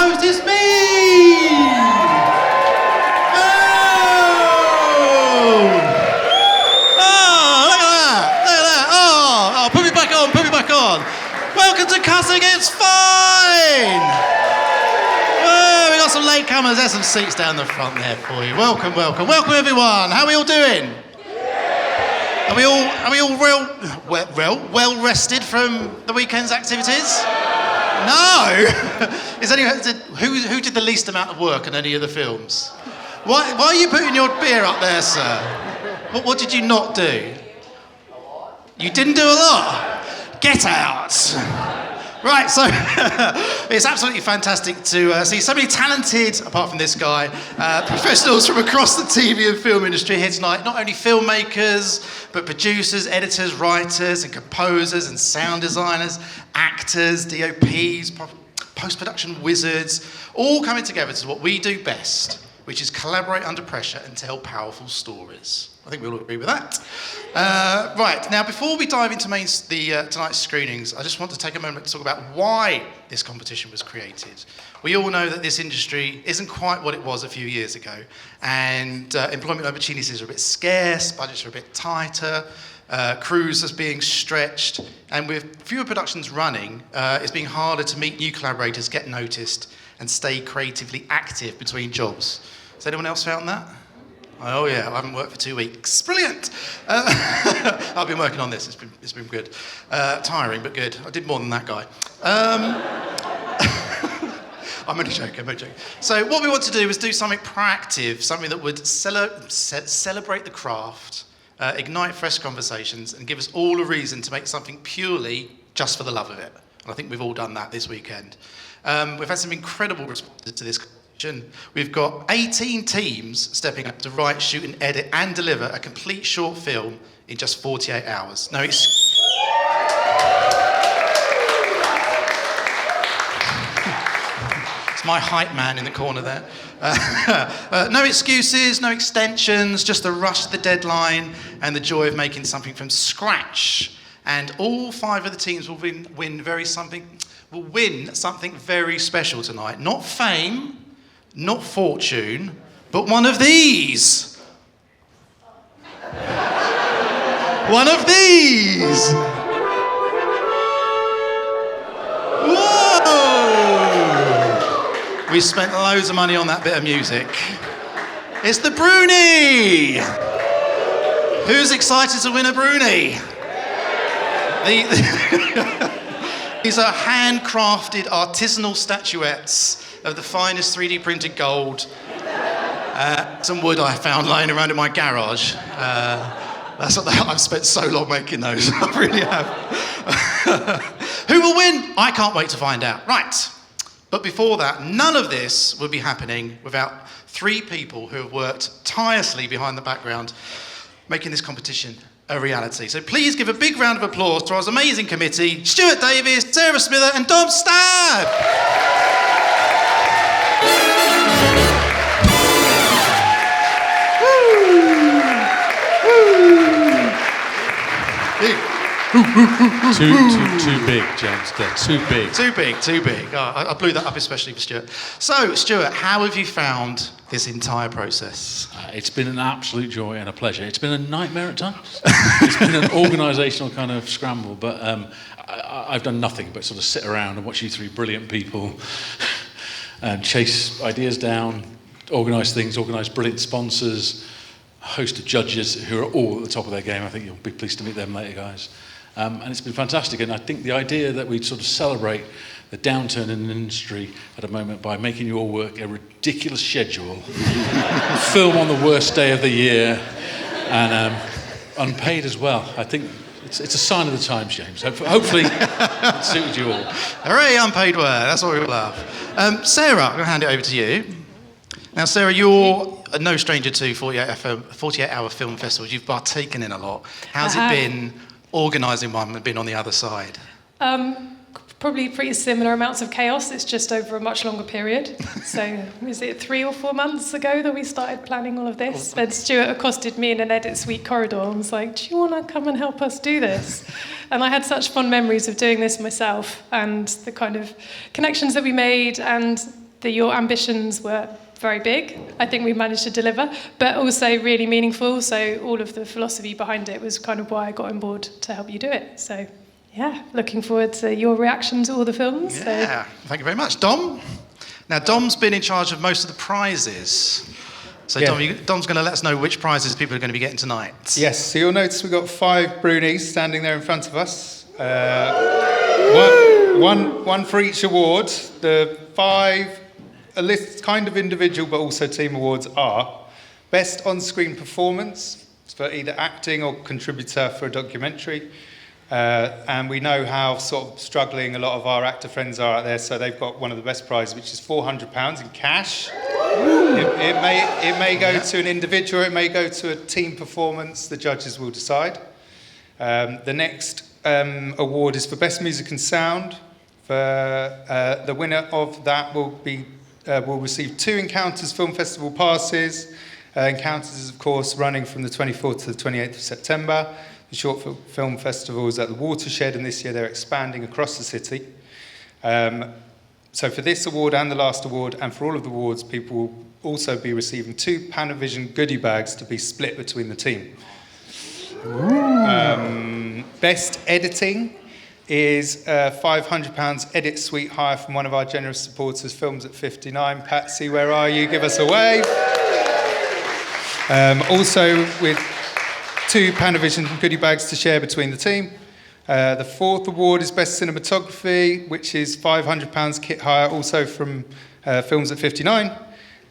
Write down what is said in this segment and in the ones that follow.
host, it's me! Oh, look at that. Oh, put me back on. Welcome to Cussing It's Fine! Oh, we got some latecomers. There's some seats down the front there for you. Welcome everyone. How are we all doing? Are we all well rested from the weekend's activities? No. Who did the least amount of work on any of the films? Why are you putting your beer up there, sir? What did you not do? You didn't do a lot. Get out. Right, so it's absolutely fantastic to see so many talented, apart from this guy, professionals from across the TV and film industry here tonight. Not only filmmakers, but producers, editors, writers, and composers, and sound designers, actors, DOPs, post-production wizards, all coming together to what we do best, which is collaborate under pressure and tell powerful stories. I think we all agree with that. Right, now before we dive into tonight's screenings, I just want to take a moment to talk about why this competition was created. We all know that this industry isn't quite what it was a few years ago, and employment opportunities are a bit scarce, budgets are a bit tighter, crews are being stretched, and with fewer productions running, it's being harder to meet new collaborators, get noticed, and stay creatively active between jobs. Has anyone else found that? Oh yeah, I haven't worked for 2 weeks. Brilliant! I've been working on this, it's been good. Tiring, but good. I did more than that guy. I'm only joking. So what we want to do is do something proactive, something that would celebrate the craft, ignite fresh conversations, and give us all a reason to make something purely just for the love of it. And I think we've all done that this weekend. We've had some incredible responses to this. We've got 18 teams stepping up to write, shoot and edit and deliver a complete short film in just 48 hours. It's my hype man in the corner there. No excuses, no extensions, just the rush to the deadline and the joy of making something from scratch. And all 5 of the teams will win something very special tonight. Not fame, not fortune, but one of these. One of these. Whoa! We spent loads of money on that bit of music. It's the Brunie. Who's excited to win a Brunie? These are handcrafted artisanal statuettes of the finest 3D printed gold. Some wood I found lying around in my garage. I've spent so long making those. I really have. Who will win? I can't wait to find out. Right. But before that, none of this would be happening without 3 people who have worked tirelessly behind the background, making this competition a reality. So please give a big round of applause to our amazing committee, Stuart Davies, Sarah Smither and Dom Stab. Too big, James. They're too big. Too big. Oh, I blew that up especially for Stuart. So, Stuart, how have you found this entire process? It's been an absolute joy and a pleasure. It's been a nightmare at times. It's been an organisational kind of scramble, but I've done nothing but sort of sit around and watch you 3 brilliant people chase ideas down, organise things, organise brilliant sponsors, a host of judges who are all at the top of their game. I think you'll be pleased to meet them later, guys. And it's been fantastic, and I think the idea that we sort of celebrate the downturn in the industry at a moment by making you all work a ridiculous schedule, film on the worst day of the year, and unpaid as well. I think it's a sign of the times, James. Hopefully it suited you all. Hooray, unpaid work. That's what we all love. Sarah, I'm going to hand it over to you. Now, Sarah, you're no stranger to 48-hour film festivals. You've partaken in a lot. How's it been organising one and being on the other side? Probably pretty similar amounts of chaos. It's just over a much longer period. So was it 3 or 4 months ago that we started planning all of this? And Stuart accosted me in an edit suite corridor and was like, do you want to come and help us do this? And I had such fond memories of doing this myself and the kind of connections that we made and that your ambitions were very big. I think we managed to deliver, but also really meaningful. So all of the philosophy behind it was kind of why I got on board to help you do it. So yeah, looking forward to your reaction to all the films. Yeah, thank you very much. Dom? Now, Dom's been in charge of most of the prizes. So Dom's going to let us know which prizes people are going to be getting tonight. Yes, so you'll notice we've got 5 Brunies standing there in front of us. One for each award. The 5, a list kind of individual but also team awards are Best On-Screen Performance for either acting or contributor for a documentary. And we know how sort of struggling a lot of our actor friends are out there, so they've got one of the best prizes, which is £400 in cash. It may go to an individual, it may go to a team performance. The judges will decide. The next award is for Best Music and Sound. The winner of that will receive 2 Encounters Film Festival passes. Encounters is, of course, running from the 24th to the 28th of September. The Short Film Festival is at the Watershed, and this year they're expanding across the city. So for this award and the last award, and for all of the awards, people will also be receiving 2 Panavision goodie bags to be split between the team. Best Editing is £500 edit suite hire from one of our generous supporters, Films at 59. Patsy, where are you? Give us a wave. Also with 2 Panavision goodie bags to share between the team. The 4th award is Best Cinematography, which is £500 kit hire, also from Films at 59,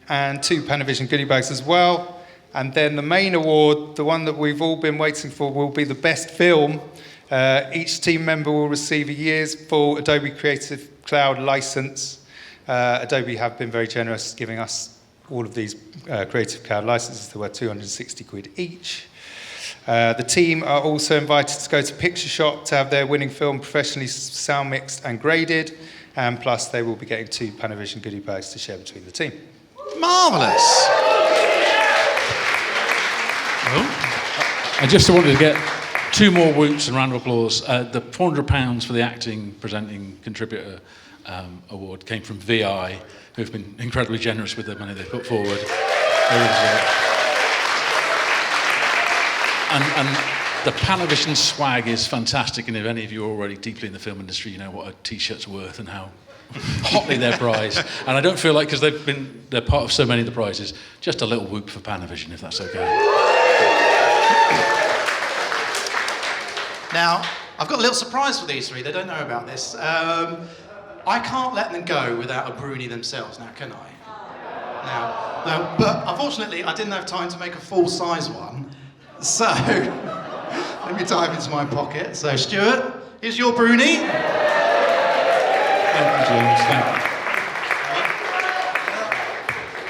and 2 Panavision goodie bags as well. And then the main award, the one that we've all been waiting for, will be the Best Film. Each team member will receive a year's full Adobe Creative Cloud license. Adobe have been very generous, giving us all of these Creative Cloud licenses. They're worth 260 quid each. The team are also invited to go to Picture Shop to have their winning film professionally sound mixed and graded, and plus they will be getting 2 Panavision goodie bags to share between the team. Marvellous. I just wanted to get 2 more whoops and round of applause. The £400 for the acting presenting contributor award came from VI, who've been incredibly generous with the money they put forward. And the Panavision swag is fantastic, and if any of you are already deeply in the film industry, you know what a T-shirt's worth and how hotly they're prized. And I don't feel like, because they're part of so many of the prizes, just a little whoop for Panavision, if that's okay. Now, I've got a little surprise for these 3. They don't know about this. I can't let them go without a Brunie themselves, now can I? No, but unfortunately, I didn't have time to make a full-size one. So, let me type into my pocket. So, Stuart, here's your Brunie. Thank you, James. Thank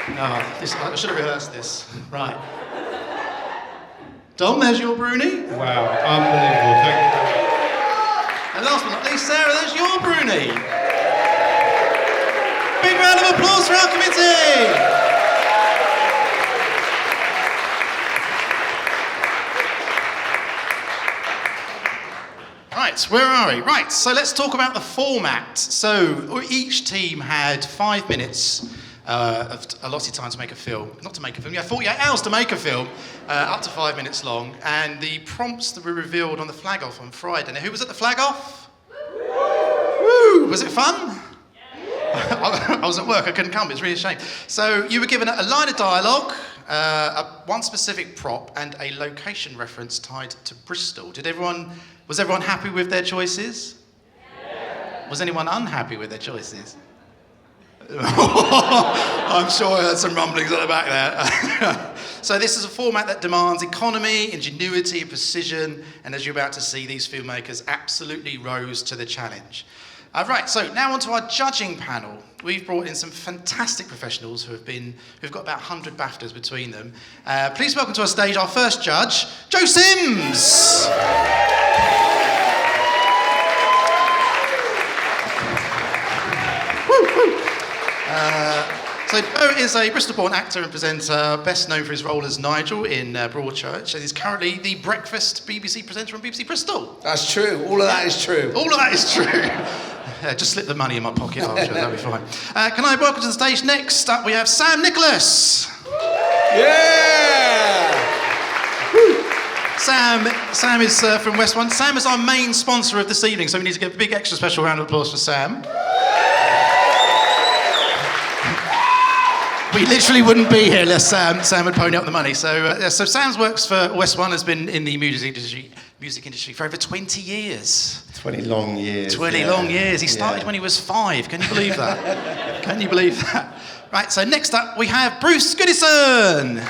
you. I should have rehearsed this. Right. Dom, there's your Brunie. Wow, unbelievable. Thank you. And last but not least, Sarah, there's your Brunie. Big round of applause for our committee. Right, where are we? Right, so let's talk about the format. So each team had 5 minutes of allotted time to make a film. Not to make a film, you had 48 hours to make a film, up to 5 minutes long. And the prompts that were revealed on the flag off on Friday. Now, who was at the flag off? Woo! Was it fun? I was at work, I couldn't come, it's really a shame. So you were given a line of dialogue, one specific prop, and a location reference tied to Bristol. Was everyone happy with their choices? Yeah. Was anyone unhappy with their choices? I'm sure I heard some rumblings at the back there. So this is a format that demands economy, ingenuity, and precision, and as you're about to see, these filmmakers absolutely rose to the challenge. Right, so now onto our judging panel. We've brought in some fantastic professionals who've got about 100 BAFTAs between them. Please welcome to our stage our first judge, Joe Sims. So Joe is a Bristol-born actor and presenter, best known for his role as Nigel in Broadchurch, and he's currently the breakfast BBC presenter on BBC Bristol. That's true. All of that is true. All of that is true. Just slip the money in my pocket after, that'll be fine. Can I welcome to the stage? Next up, we have Sam Nicholas. Yeah! Sam is from West One. Sam is our main sponsor of this evening, so we need to give a big extra special round of applause for Sam. We literally wouldn't be here unless Sam would pony up the money. So Sam's works for West One, has been in the music industry for over 20 years. 20 long years. 20 long years. He started when he was 5. Can you believe that? Can you believe that? Right, so next up we have Bruce Goodison.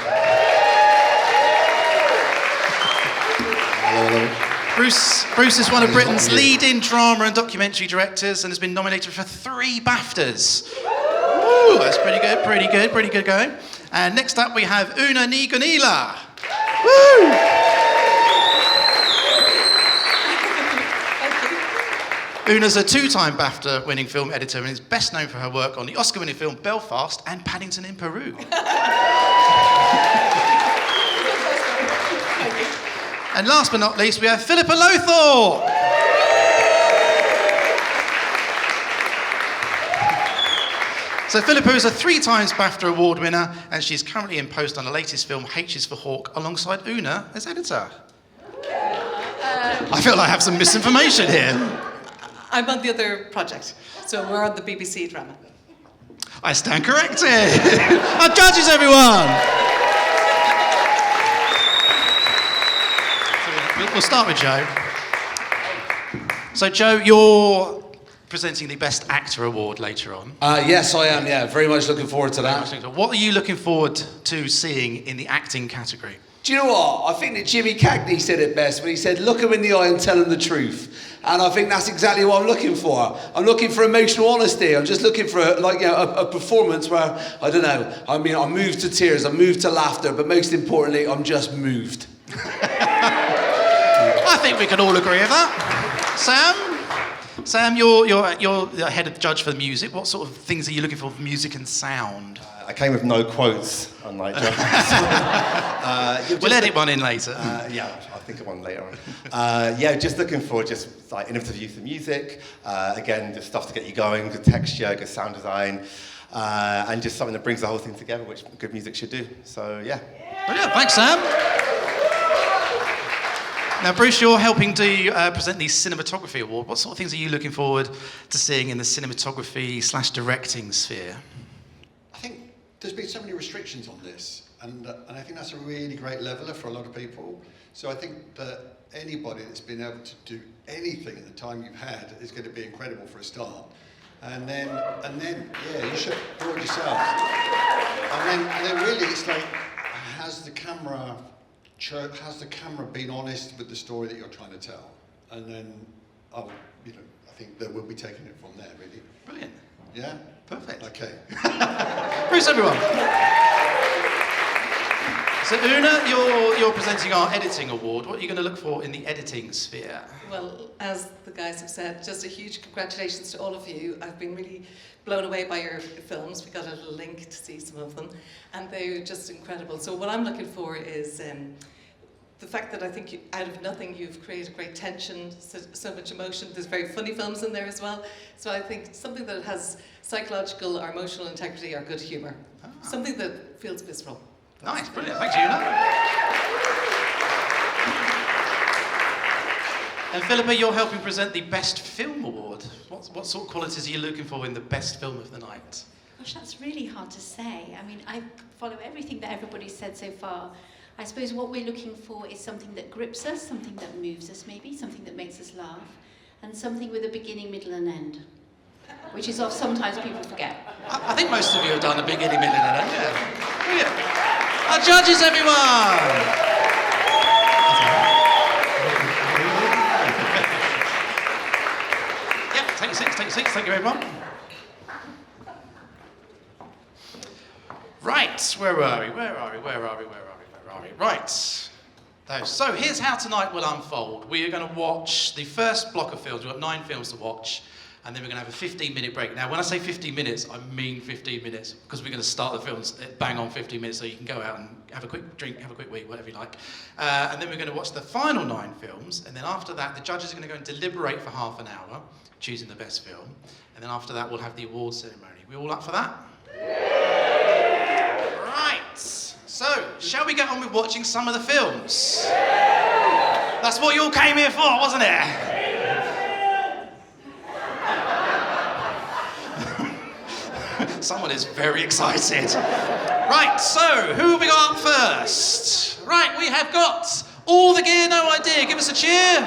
Bruce is one of Britain's leading drama and documentary directors and has been nominated for 3 BAFTAs. Ooh, that's pretty good going. And next up we have Una Nigunila. Woo! Una's a 2-time BAFTA winning film editor and is best known for her work on the Oscar winning film Belfast and Paddington in Peru. And last but not least, we have Philippa Lothorpe. So Philippa is a 3 times BAFTA award winner, and she's currently in post on the latest film H is for Hawk alongside Una as editor. I feel I have some misinformation here. I'm on the other project, so we're on the BBC drama. I stand corrected. Our judges, everyone. We'll start with Joe. So Joe, you're presenting the Best Actor Award later on. Yes, I am, yeah. Very much looking forward to that. What are you looking forward to seeing in the acting category? Do you know what? I think that Jimmy Cagney said it best when he said, look him in the eye and tell him the truth. And I think that's exactly what I'm looking for. I'm looking for emotional honesty. I'm just looking for a performance where, I don't know, I mean, I'm moved to tears, I'm moved to laughter, but most importantly, I'm just moved. I think we can all agree with that. Sam, you're head of judge for the music. What sort of things are you looking for music and sound? I came with no quotes, unlike John. We'll edit one in later. Yeah, I'll think of one later on. Just looking for just like innovative use of music. Again, just stuff to get you going, good texture, good sound design, and just something that brings the whole thing together, which good music should do. So, yeah. Brilliant. Thanks, Sam. Now, Bruce, you're helping to present the Cinematography Award. What sort of things are you looking forward to seeing in the cinematography/directing sphere? I think there's been so many restrictions on this, and I think that's a really great leveler for a lot of people. So I think that anybody that's been able to do anything in the time you've had is going to be incredible for a start. And then, yeah, you should applaud yourself. And then really, it's like, has the camera been honest with the story that you're trying to tell? And then, I think that we'll be taking it from there, really. Brilliant. Yeah? Perfect. Okay. Bruce, everyone. So, Una, you're presenting our editing award. What are you going to look for in the editing sphere? Well, as the guys have said, just a huge congratulations to all of you. I've been really blown away by your films. We got a little link to see some of them, and they're just incredible. So what I'm looking for is the fact that I think out of nothing you've created great tension, so much emotion. There's very funny films in there as well. So I think something that has psychological or emotional integrity or good humour. Something that feels visceral. Nice, brilliant. Thanks, Una. And Philippa, you're helping present the Best Film Award. What sort of qualities are you looking for in the best film of the night? Gosh, that's really hard to say. I mean, I follow everything that everybody's said so far. I suppose what we're looking for is something that grips us, something that moves us maybe, something that makes us laugh, and something with a beginning, middle and end, which is sometimes people forget. I think most of you have done a beginning, middle and end, yeah. Brilliant. Our judges, everyone! Yep, take your seats, thank you, everyone. Right, where are we? Right. So here's how tonight will unfold. We are going to watch the first block of films. We've got 9 films to watch. and then we're going to have a 15-minute break. Now, when I say 15 minutes, I mean 15 minutes, because we're going to start the films at bang on 15 minutes, so you can go out and have a quick drink, have a quick wee, whatever you like. And then we're going to watch the final 9 films, and then after that, the judges are going to go and deliberate for half an hour, choosing the best film. And then after that, we'll have the award ceremony. We all up for that? Right. So, shall we get on with watching some of the films? That's what you all came here for, wasn't it? Someone is very excited. Right, so who have we got up first? Right, we have got All the Gear, No Idea. Give us a cheer.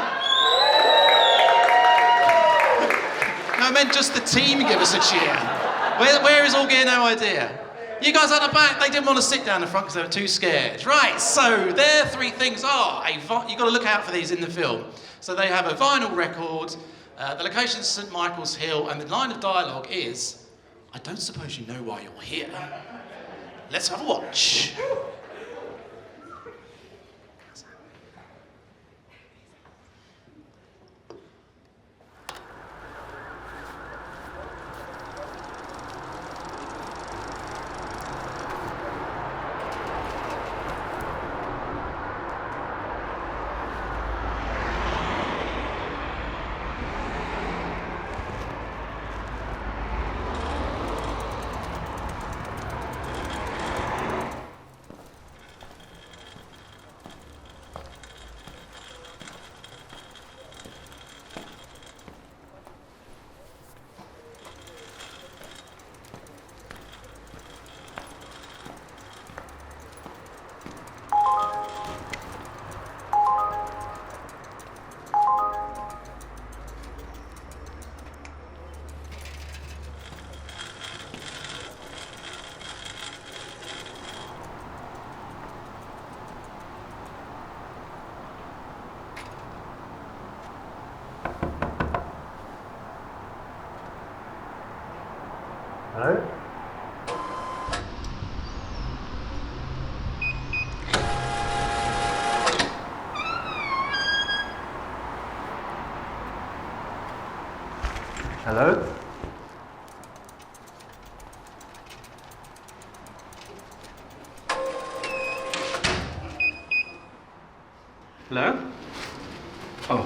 No, I meant just the team give us a cheer. Where is All Gear, No Idea? You guys at the back, they didn't want to sit down the front because they were too scared. Right, so their 3 things are, you've got to look out for these in the film. So they have a vinyl record, the location is St Michael's Hill, and the line of dialogue is, I don't suppose you know why you're here. Let's have a watch. Hello? Hello? Hello? Oh,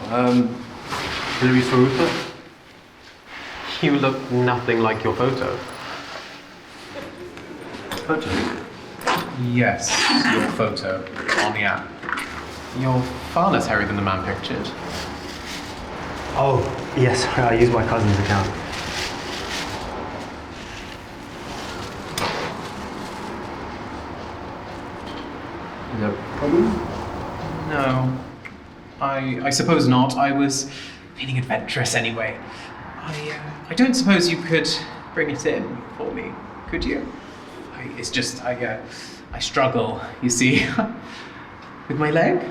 Louis Faruta? You look nothing like your photo. Photo? Yes, your photo on the app. You're far less hairy than the man pictured. Oh, yes, I use my cousin's account. Is there a problem? No. I suppose not. I was feeling adventurous anyway. I don't suppose you could bring it in for me, could you? It's just, I struggle, you see, with my leg.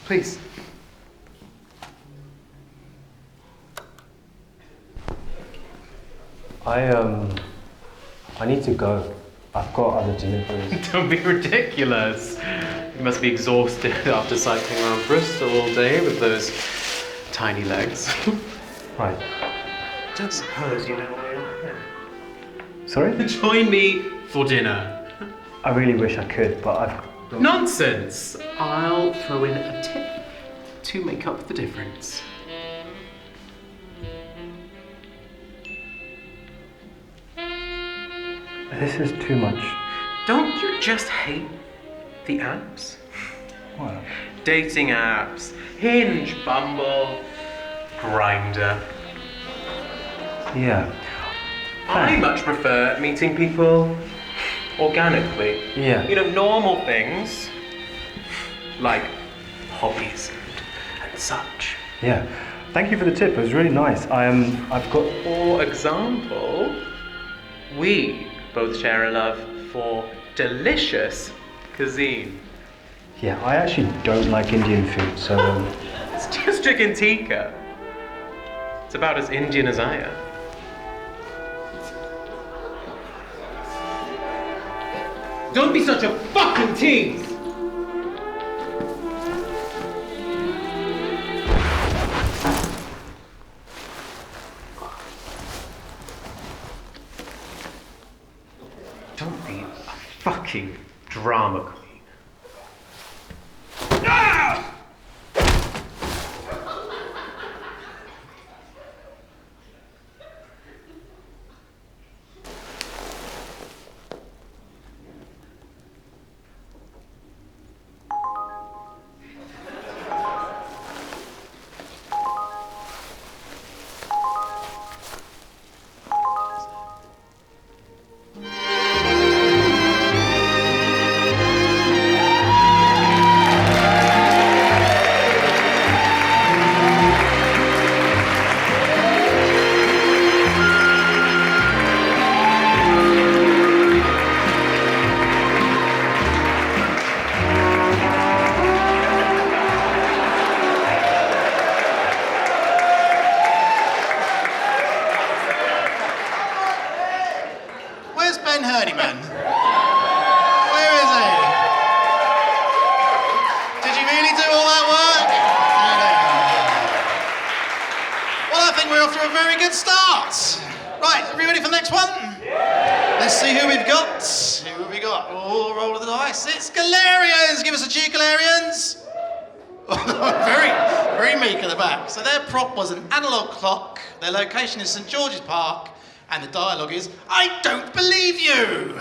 Please. I need to go. I've got other deliveries. Don't be ridiculous. You must be exhausted after cycling around Bristol all day with those tiny legs. Right. Don't suppose you know where you're here. Sorry? Join me for dinner. I really wish I could, but I've... Nonsense! I'll throw in a tip to make up the difference. This is too much. Don't you just hate the apps? What? Dating apps, Hinge, Bumble, Grindr. Yeah. I much prefer meeting people organically. Yeah. You know, normal things like hobbies and such. Yeah. Thank you for the tip. It was really nice. I've got. For example, we both share a love for delicious cuisine. Yeah, I actually don't like Indian food, so... It's just chicken tikka. It's about as Indian as I am. Don't be such a fucking tease! Don't be a fucking drama queen. So their prop was an analogue clock, their location is St George's Park, and the dialogue is, I don't believe you!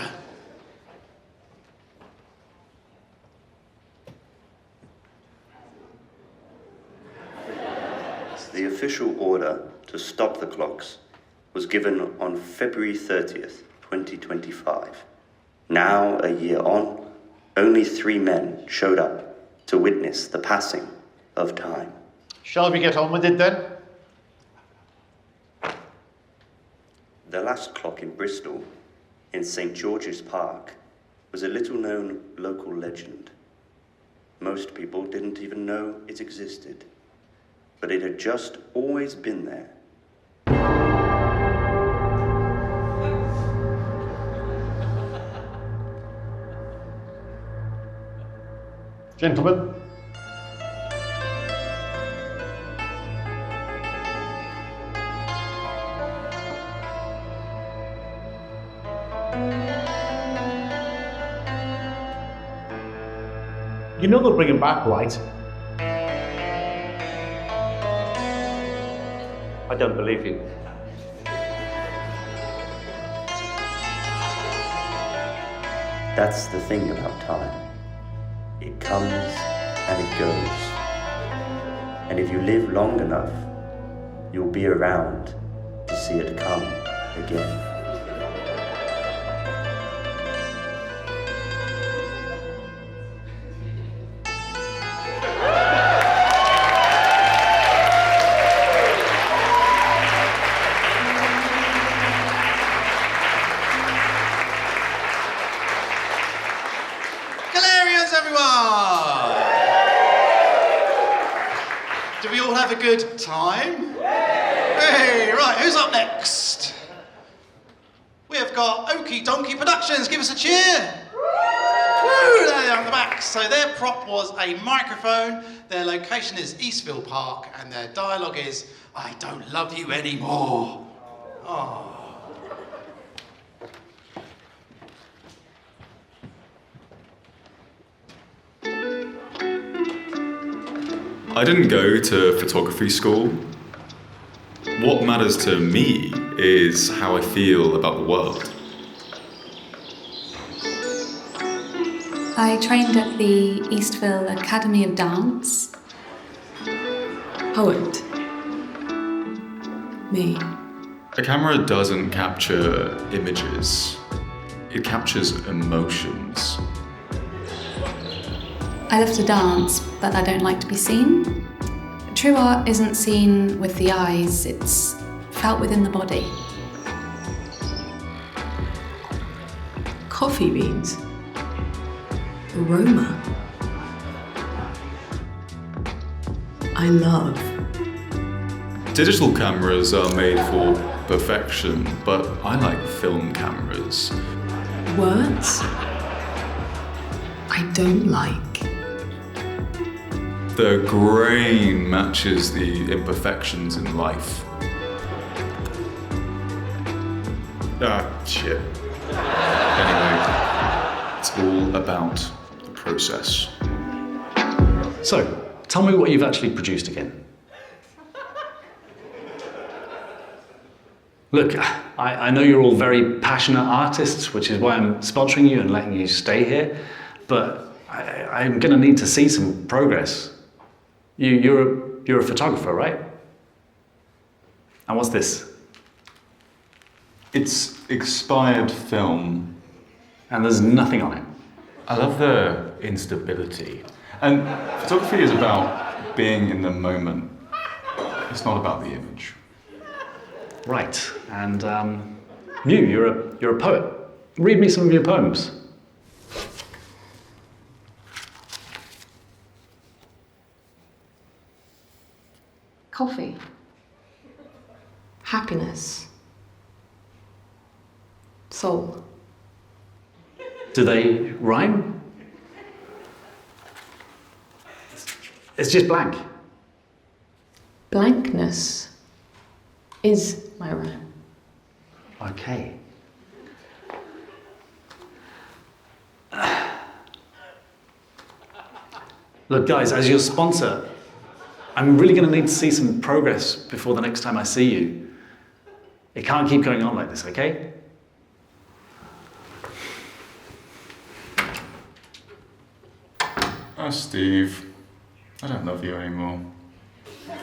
The official order to stop the clocks was given on February 30th, 2025. Now, a year on, only 3 men showed up to witness the passing of time. Shall we get on with it then? The last clock in Bristol, in St George's Park, was a little-known local legend. Most people didn't even know it existed, but it had just always been there. Gentlemen. You know they'll bring him back, right? I don't believe you. That's the thing about time. It comes and it goes. And if you live long enough, you'll be around to see it come again. Have a good time? Hey, right, who's up next? We have got Okie Donkey Productions, give us a cheer. Woo, there they are at the back. So their prop was a microphone, their location is Eastville Park, and their dialogue is, I don't love you anymore. Oh. I didn't go to photography school. What matters to me is how I feel about the world. I trained at the Eastville Academy of Dance. Poet. Me. A camera doesn't capture images. It captures emotions. I love to dance, but I don't like to be seen. True art isn't seen with the eyes, it's felt within the body. Coffee beans. Aroma. I love Digital cameras are made for perfection, but I like film cameras. Words I don't like. The grain matches the imperfections in life. Ah, shit. Anyway, it's all about the process. So, tell me what you've actually produced again. Look, I know you're all very passionate artists, which is why I'm sponsoring you and letting you stay here, but I'm going to need to see some progress. You're a photographer, right? And what's this? It's expired film. And there's nothing on it. I love the instability. And photography is about being in the moment. It's not about the image. Right, and you're a poet. Read me some of your poems. Coffee. Happiness. Soul. Do they rhyme? It's just blank. Blankness is my rhyme. Okay. Look, guys, as your sponsor, I'm really going to need to see some progress before the next time I see you. It can't keep going on like this, okay? Oh, Steve, I don't love you anymore.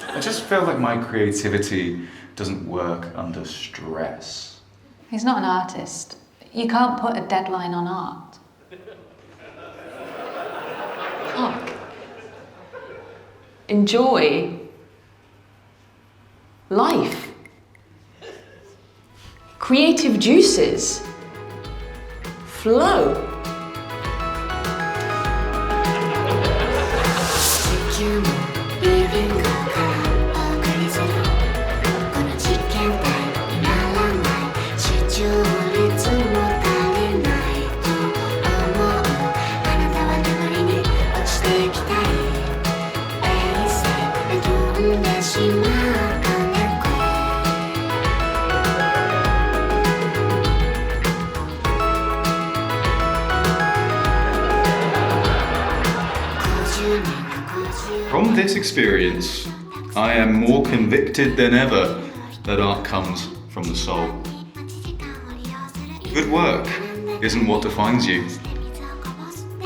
I just feel like my creativity doesn't work under stress. He's not an artist. You can't put a deadline on art. Hark. Enjoy life. Creative juices flow. From this experience, I am more convicted than ever that art comes from the soul. Good work isn't what defines you.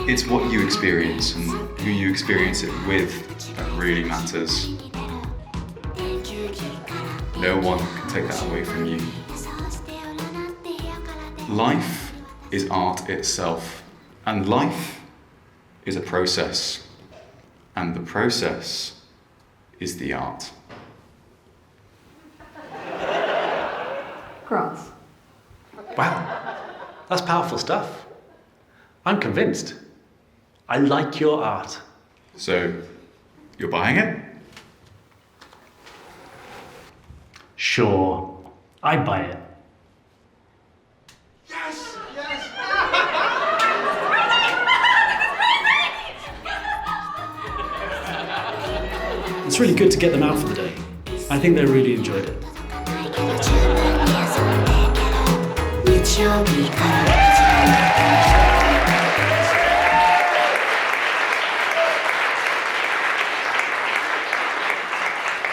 It's what you experience and who you experience it with that really matters. No one can take that away from you. Life is art itself, and life is a process, and the process is the art. Grass. Wow, that's powerful stuff. I'm convinced. I like your art. So, you're buying it? Sure, I'd buy it. Yes! It's really good to get them out for the day. I think they really enjoyed it.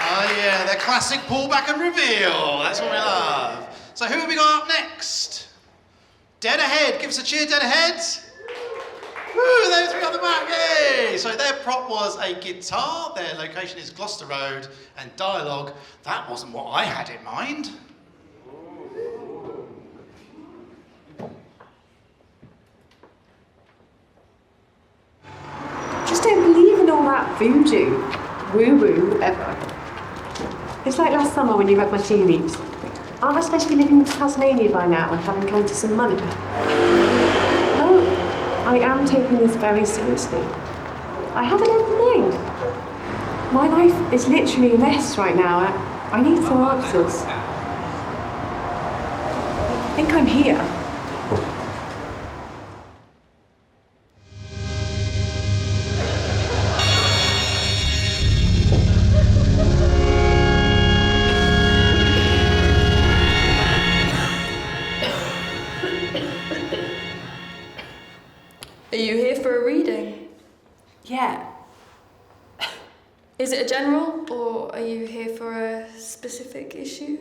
Oh yeah, the classic pullback and reveal. That's what we love. So who have we got up next? Dead Ahead. Give us a cheer, Dead Ahead. Woo, those three on the back, yay! So their prop was a guitar, their location is Gloucester Road, and dialogue, that wasn't what I had in mind. Just don't believe in all that voodoo, woo-woo, whatever. It's like last summer when you read my tea leaves. Aren't I supposed to be living in Tasmania by now and having come to some money? No, I am taking this very seriously. I have an open mind. My life is literally a mess right now. I need some answers. I think I'm here. Are you here for a reading? Yeah. Is it a general, or are you here for a specific issue?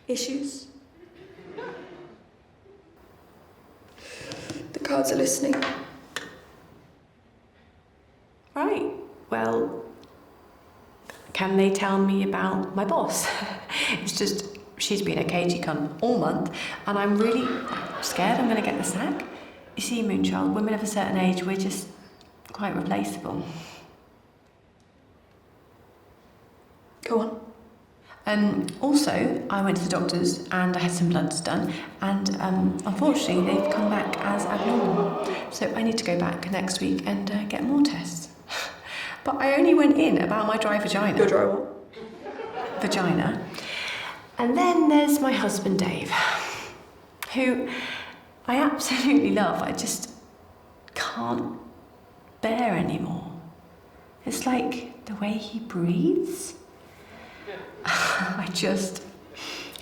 Issues? The cards are listening. Right. Well, can they tell me about my boss? It's just, she's been a cagey cunt all month, and I'm really scared I'm going to get the sack. You see, Moonchild, women of a certain age, we're just quite replaceable. Go on. Also, I went to the doctors and I had some bloods done, and unfortunately they've come back as abnormal. So I need to go back next week and get more tests. But I only went in about my dry vagina. Your dry what? Vagina. And then there's my husband Dave, who I absolutely love. I just can't bear anymore. It's like the way he breathes.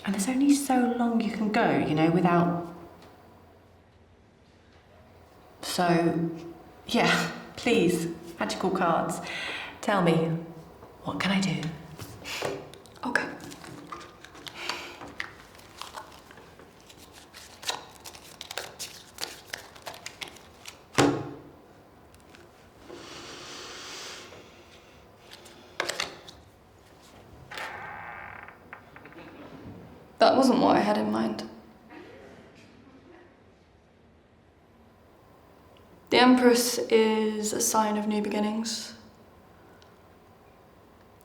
And there's only so long you can go, you know, without. So, yeah, please, magical cards, tell me, what can I do? Okay. That wasn't what I had in mind. The Empress is a sign of new beginnings,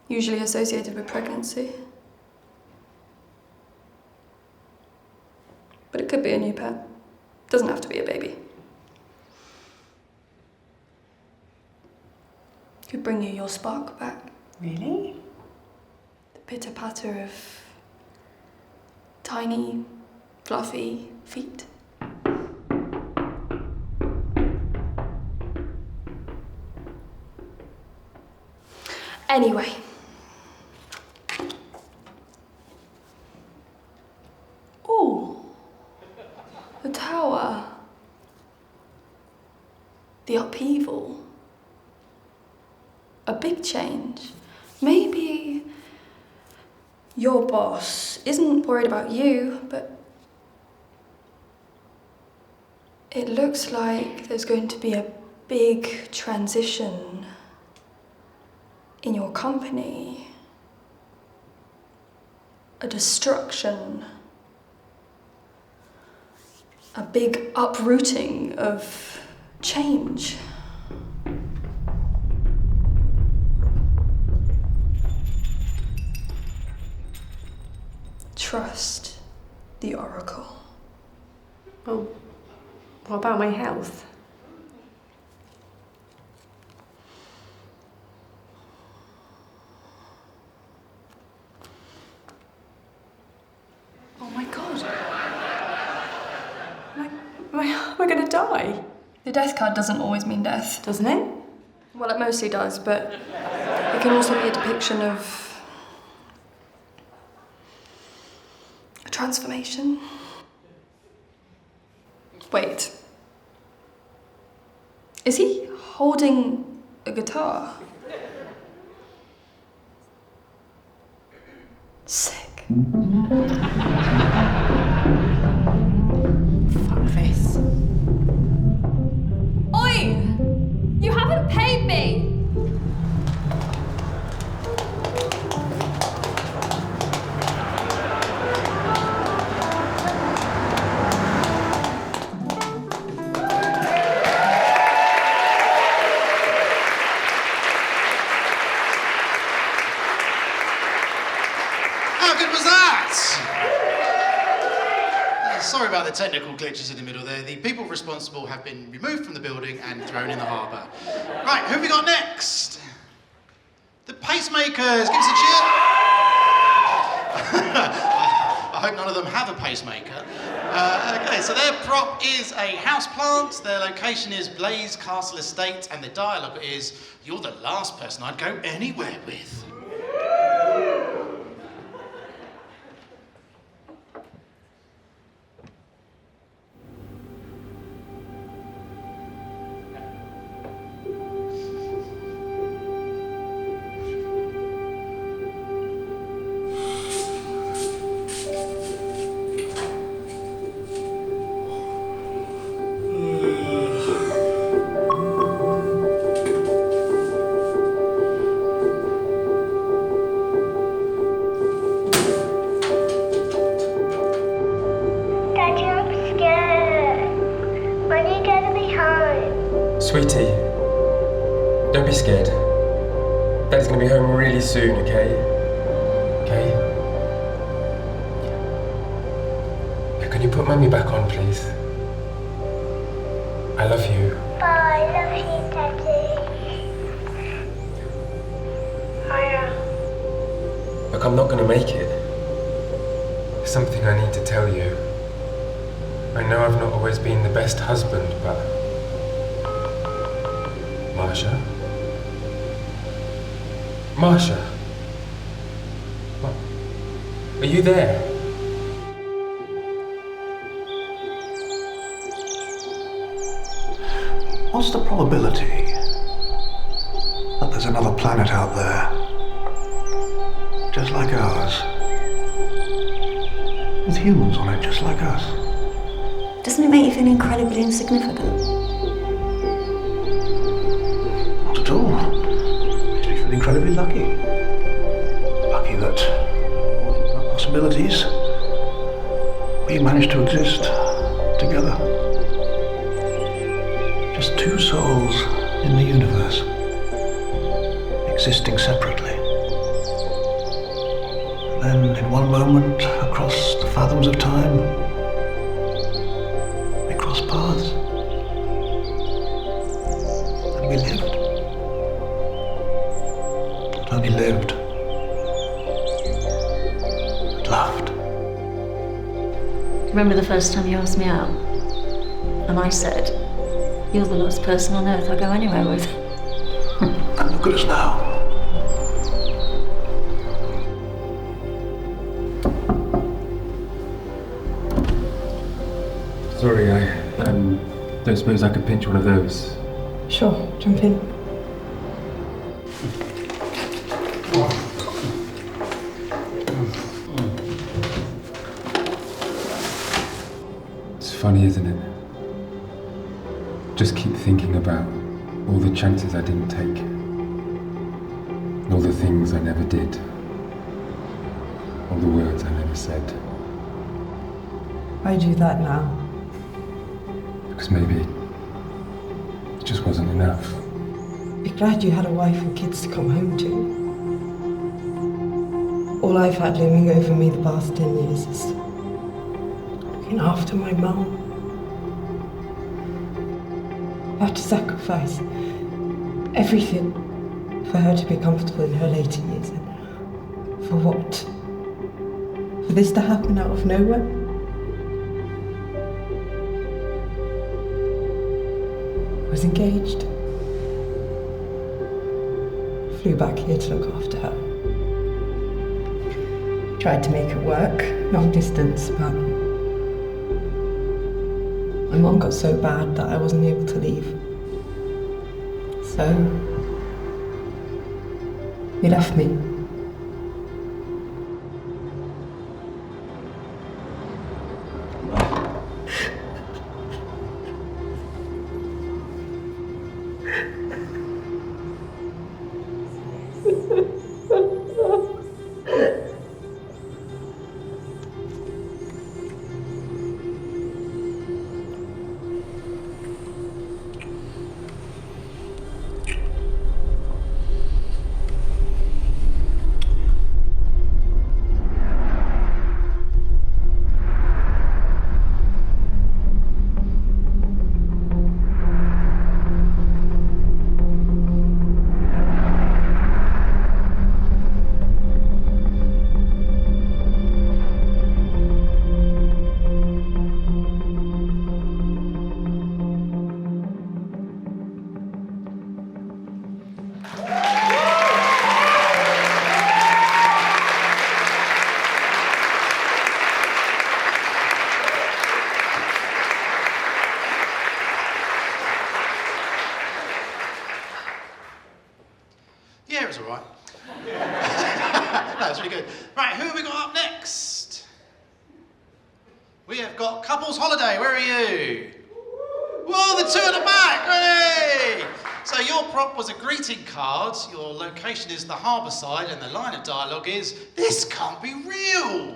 usually associated with pregnancy. But it could be a new pet. Doesn't have to be a baby. Could bring you your spark back. Really? The pitter-patter of tiny, fluffy feet. Anyway. Ooh. The tower. The upheaval. A big change. Maybe your boss isn't worried about you, but it looks like there's going to be a big transition in your company. A destruction. A big uprooting of change. Trust the Oracle. Well, what about my health? Oh my God. Am I gonna die? The death card doesn't always mean death. Doesn't it? Well, it mostly does, but it can also be a depiction of a transformation. Wait. Is he holding a guitar? Sick. Fuck this. Oi! You haven't paid me! How good was that? Sorry about the technical glitches in the middle there. The people responsible have been removed from the building and thrown in the harbour. Right, who have we got next? The pacemakers, give us a cheer. I hope none of them have a pacemaker. Okay, so their prop is a houseplant, their location is Blaze Castle Estate, and the dialogue is, "You're the last person I'd go anywhere with." Sweetie, don't be scared. Daddy's gonna be home really soon, okay? Okay? Yeah, can you put Mummy back on, please? I love you. Bye, I love you, Daddy. Hiya. Look, I'm not gonna make it. There's something I need to tell you. I know I've not always been the best husband, but... Marsha? Marsha? What? Are you there? What's the probability that there's another planet out there, just like ours, with humans on it just like us? Doesn't it make you feel incredibly insignificant? Not at all. Makes me feel incredibly lucky. Lucky that all the possibilities, we managed to exist together. Just two souls in the universe, existing separately. Then, in one moment, across the fathoms of time, we crossed paths. And we lived. Not only lived, but loved. Remember the first time you asked me out? And I said, "You're the last person on earth I'll go anywhere with." And look at us now. Sorry, I don't suppose I could pinch one of those. Sure, jump in. It's funny, isn't it? Just keep thinking about all the chances I didn't take. All the things I never did. All the words I never said. Why do that now? Because maybe it just wasn't enough. Be glad you had a wife and kids to come home to. All I've had looming over me the past 10 years is looking after my mum. I had to sacrifice everything for her to be comfortable in her later years. And for what? For this to happen out of nowhere? I was engaged. Flew back here to look after her. Tried to make it work, long distance, but my mom got so bad that I wasn't able to leave. So, he left me. Next, we have got Couples Holiday. Where are you? Whoa, the two at the back, ready? So your prop was a greeting card, your location is the harbour side, and the line of dialogue is, "This can't be real."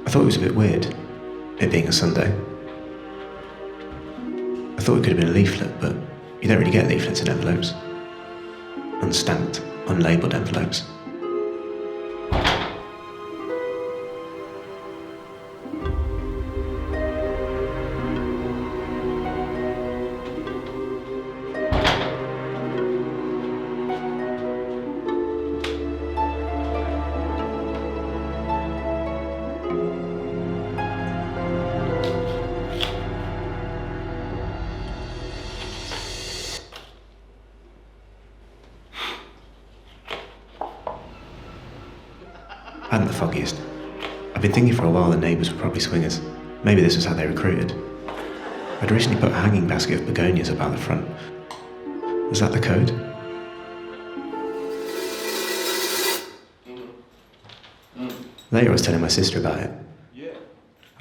I thought it was a bit weird, it being a Sunday. I thought it could have been a leaflet, but you don't really get leaflets in envelopes. Unstamped, unlabelled envelopes. I hadn't the foggiest. I'd been thinking for a while the neighbours were probably swingers. Maybe this was how they recruited. I'd recently put a hanging basket of begonias about the front. Was that the code? Later I was telling my sister about it. Yeah.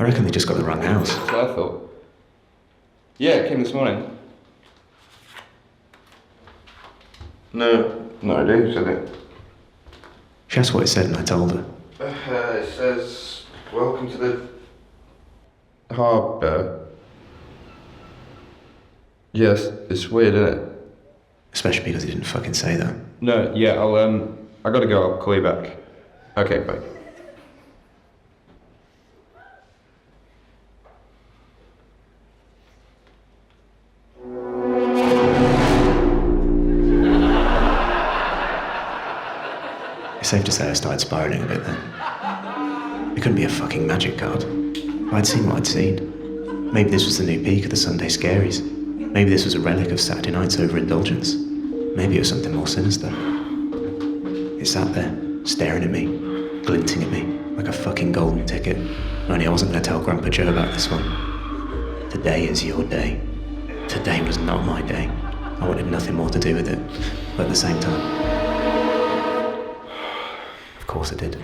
I reckon they just got the wrong house. That's what I thought. Yeah, it came this morning. No idea, said it. She asked what it said and I told her. It says, "Welcome to the harbour." Yes, it's weird, isn't it? Especially because he didn't fucking say that. No, yeah, I gotta go, I'll call you back. Okay, bye. It's safe to say I started spiralling a bit then. It couldn't be a fucking magic card. I'd seen what I'd seen. Maybe this was the new peak of the Sunday scaries. Maybe this was a relic of Saturday night's overindulgence. Maybe it was something more sinister. It sat there, staring at me, glinting at me, like a fucking golden ticket. Only I wasn't going to tell Grandpa Joe about this one. Today is your day. Today was not my day. I wanted nothing more to do with it. But at the same time, of course I did.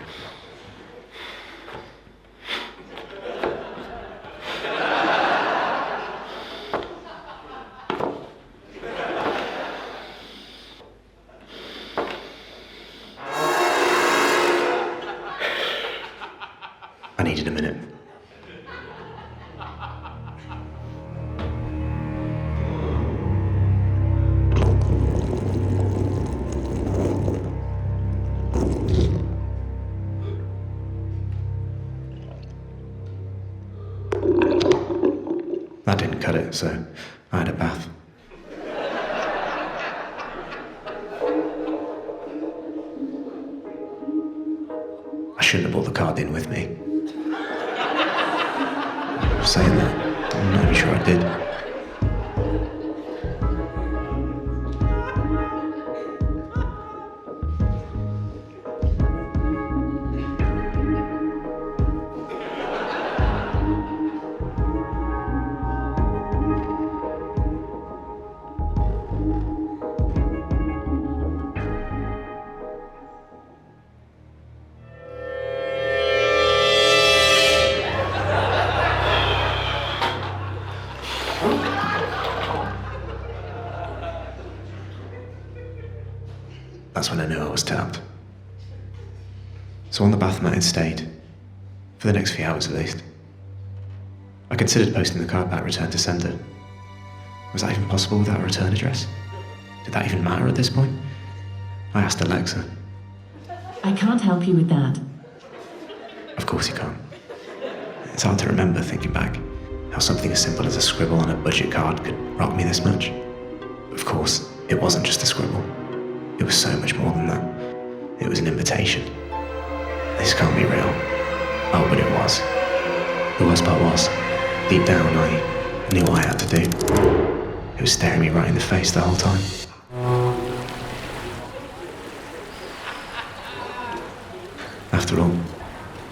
I needed a minute. That didn't cut it, so I had a bath. I shouldn't have brought the card in with me. Saying that, I'm not even sure I did. That's when I knew I was tapped. So on the bath mat it stayed, for the next few hours at least. I considered posting the card back return to sender. Was that even possible without a return address? Did that even matter at this point? I asked Alexa. I can't help you with that. Of course you can't. It's hard to remember, thinking back, how something as simple as a scribble on a budget card could rock me this much. Of course, it wasn't just a scribble. It was so much more than that. It was an invitation. This can't be real. Oh, but it was. The worst part was, deep down, I knew what I had to do. It was staring me right in the face the whole time. After all,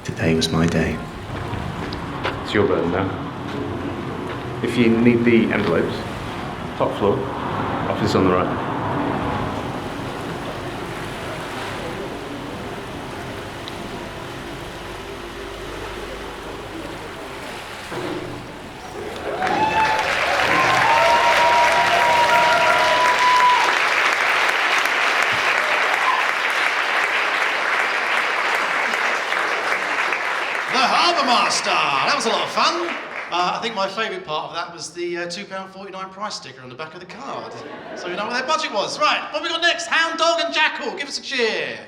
today was my day. It's your burn now. If you need the envelopes, top floor, office on the right. That was a lot of fun. I think my favourite part of that was the £2.49 price sticker on the back of the card. So you know what their budget was. Right, what have we got next? Hound, Dog and Jackal. Give us a cheer.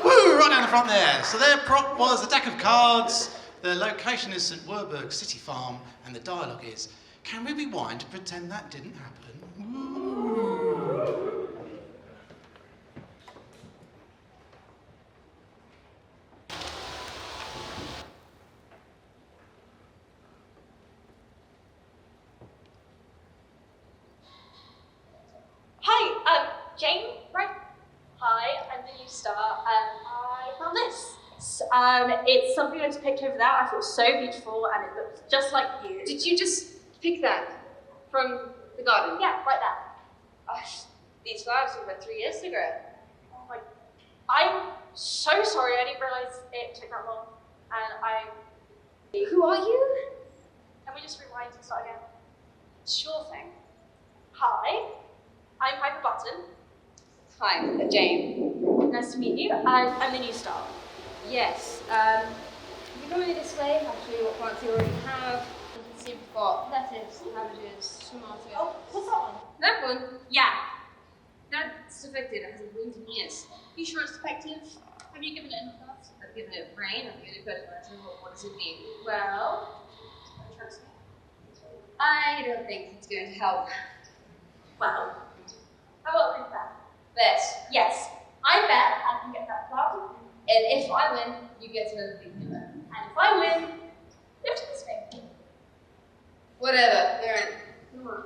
Woo, right down the front there. So their prop was a deck of cards. The location is St Werburgh City Farm, and the dialogue is, can we rewind to pretend that didn't happen? Woo. Hi, Jane, right? Hi, I'm the new star, I found this. It's something I just picked over there. I thought it was so beautiful, and it looks just like you. Did you just pick that from the garden? Yeah, right there. These flowers were about 3 years ago. Oh my, I'm so sorry, I didn't realise it took that long, and Who are you? Can we just rewind and start again? Sure thing. Hi, I'm Piper Button. Hi, Jane. Nice to meet you. I'm the new star. Yes. If you come in this way, I'll show you what plants you already have. You can see we've got lettuce, cabbages, tomatoes. Oh, what's that one? That one? Yeah. That's defective. It hasn't bloomed in years. You sure it's effective? Have you given it enough thought? I've given it rain, I've given it fertilizer. What does it mean? Well, I don't think it's going to help. well, how about we bet? Bet. Yes, I bet I can get that plant. And if I win, you get to know the big winner. And if I win, you have to kiss me. Whatever, they're in. Come on.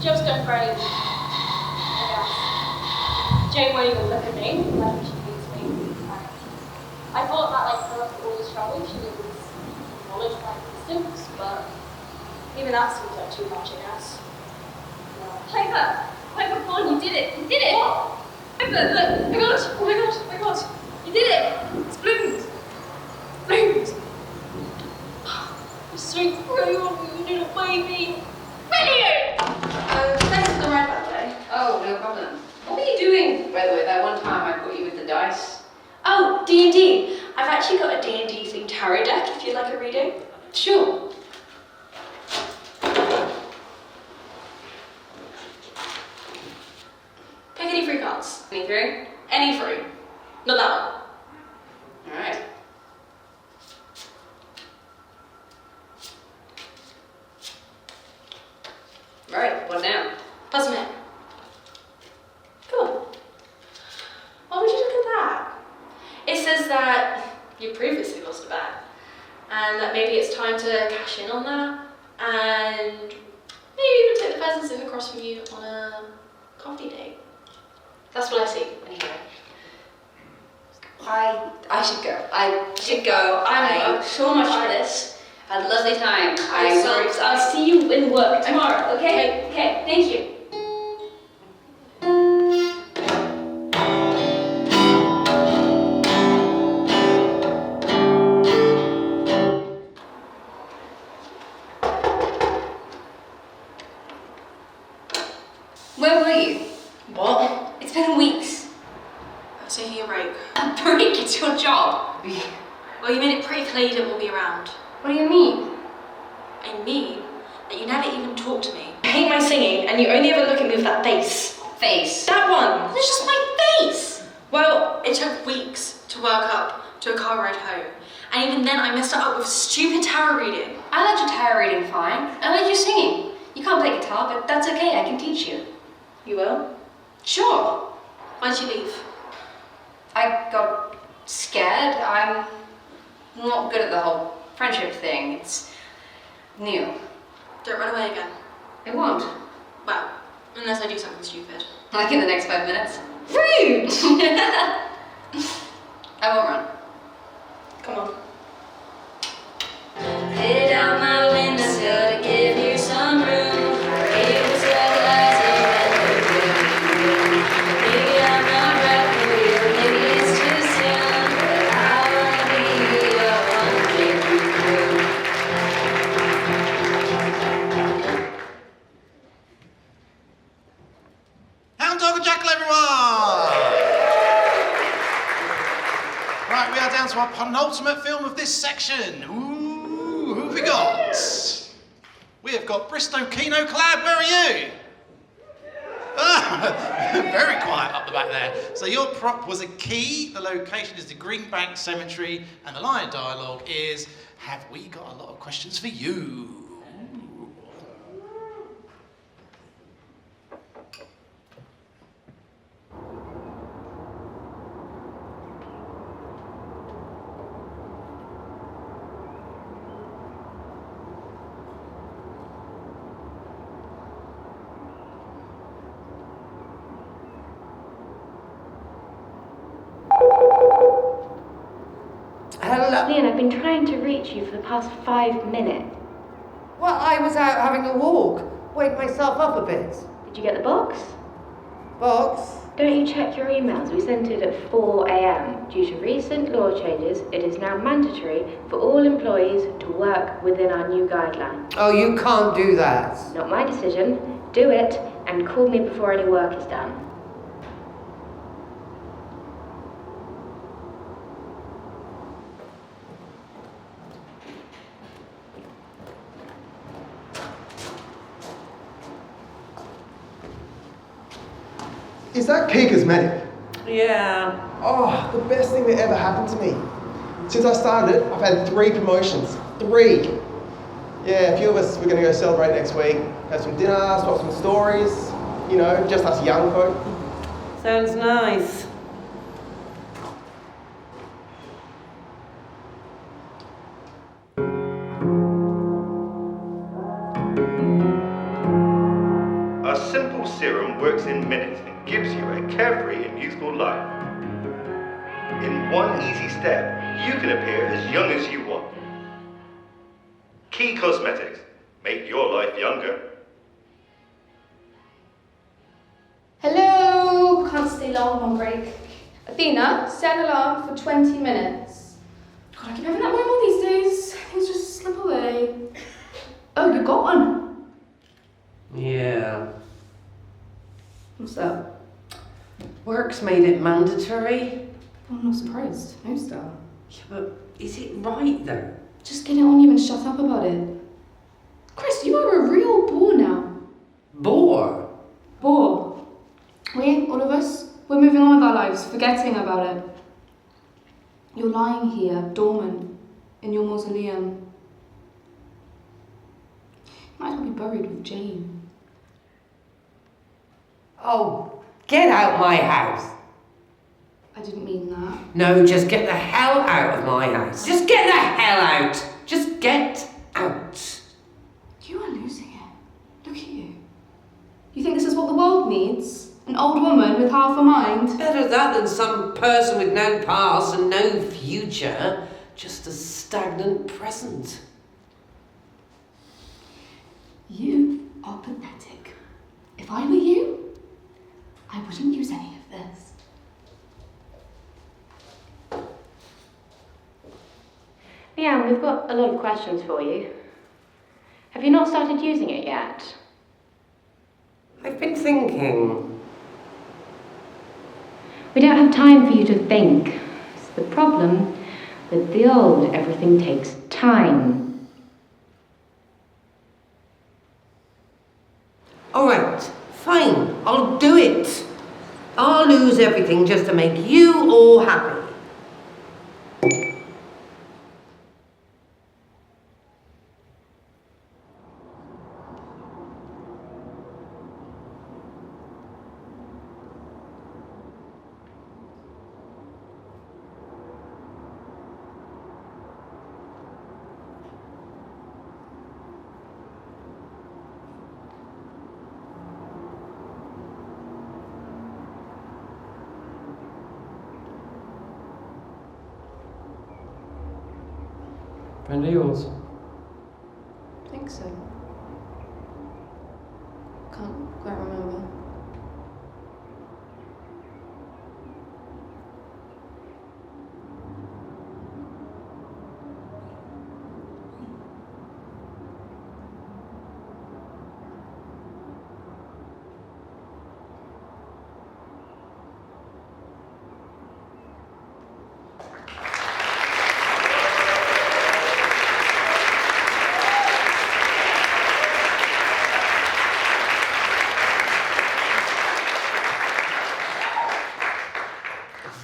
Just don't great. Jane won't even look at me when she meets me. I thought that like for all this trouble, she was acknowledged my existence, but even that seems like too much, I guess. Piper! Piper, come on, you did it! You did it! What? Piper, look! Oh my god! Oh my god! Oh my god! You did it! It's bloomed! It's bloomed! You're so cruel, you little baby! Brilliant! Thanks for the ride, by the way. Oh, no problem. What were you doing, by the way, that one time I put you with the dice? Oh, D&D. I've actually got a D&D themed tarot deck if you'd like a reading. Sure. Pick any free cards. Any three? Any free. Not that one. Alright. Right, what now? Pass me. Cool. Why would you look at that? It says that you previously lost a bet, and that maybe it's time to cash in on that, and maybe even take the person sitting across from you on a coffee date. That's what I see, anyway. I should go. I should go. I'm so much for this. Had a lovely time. I'll see you in work tomorrow, okay? Okay, thank you. Where were you? What? It's been weeks. I was taking a break. A break? It's your job. Well, you made it pretty clear you didn't want me around. What do you mean? I mean that you never even talk to me. I hate my singing, and you only ever look at me with that face. Face? That one! It's just my face! Well, it took weeks to work up to a car ride home. And even then, I messed it up with stupid tarot reading. I let your tarot reading fine. I let you singing. You can't play guitar, but that's okay, I can teach you. You will? Sure. Why'd you leave? I got scared. I'm not good at the whole friendship thing. It's new. Don't run away again. I won't. Well, unless I do something stupid. Like in the next 5 minutes. Rude! I won't run. Come on. Lay down my windowsill to give you some room. It was fertilizer and maybe I'm not right for you, maybe it's too soon, but I wanna be your one thing Hound Dog and Jackal, everyone! Right, we are down to our penultimate film of this section. Ooh, who have we got? We have got Bristol Kino Collab, where are you? Very quiet up the back there. So your prop was a key, the location is the Greenbank Cemetery, and the line dialogue is, have we got a lot of questions for you? Hello? Leon, I've been trying to reach you for the past 5 minutes. Well, I was out having a walk. Wake myself up a bit. Did you get the box? Box? Don't you check your emails? We sent it at 4 a.m. Due to recent law changes, it is now mandatory for all employees to work within our new guideline. Oh, you can't do that. Not my decision. Do it and call me before any work is done. Is that key cosmetic? Yeah. Oh, the best thing that ever happened to me. Since I started it, I've had 3 promotions. 3. Yeah, a few of us, we're going to go celebrate next week. Have some dinner, swap some stories. You know, just us young folk. Sounds nice. A simple serum works in minutes and gives you a carefree and youthful life. In one easy step, you can appear as young as you want. Key Cosmetics. Make your life younger. Hello! Can't stay long on break. Athena, set an alarm for 20 minutes. God, I keep having that moment these days. Things just slip away. Oh, you got one? Yeah. What's that? Work's made it mandatory. Oh, I'm not surprised. No star. Yeah, but is it right though? Just get it on you and shut up about it. Chris, you are a real bore now. Bore? Bore. We, all of us, we're moving on with our lives, forgetting about it. You're lying here, dormant, in your mausoleum. You might as well be buried with Jane. Oh, get out my house. I didn't mean that. No, just get the hell out of my house. Just get the hell out. Just get out. You are losing it. Look at you. You think this is what the world needs? An old woman with half a mind? Better that than some person with no past and no future. Just a stagnant present. You are pathetic. If I were you, I wouldn't use any of this. Leanne, we've got a lot of questions for you. Have you not started using it yet? I've been thinking. We don't have time for you to think. It's the problem with the old. Everything takes time. All right, fine, I'll do it. I'll lose everything just to make you all happy. Friend of yours? I think so. Can't quite remember.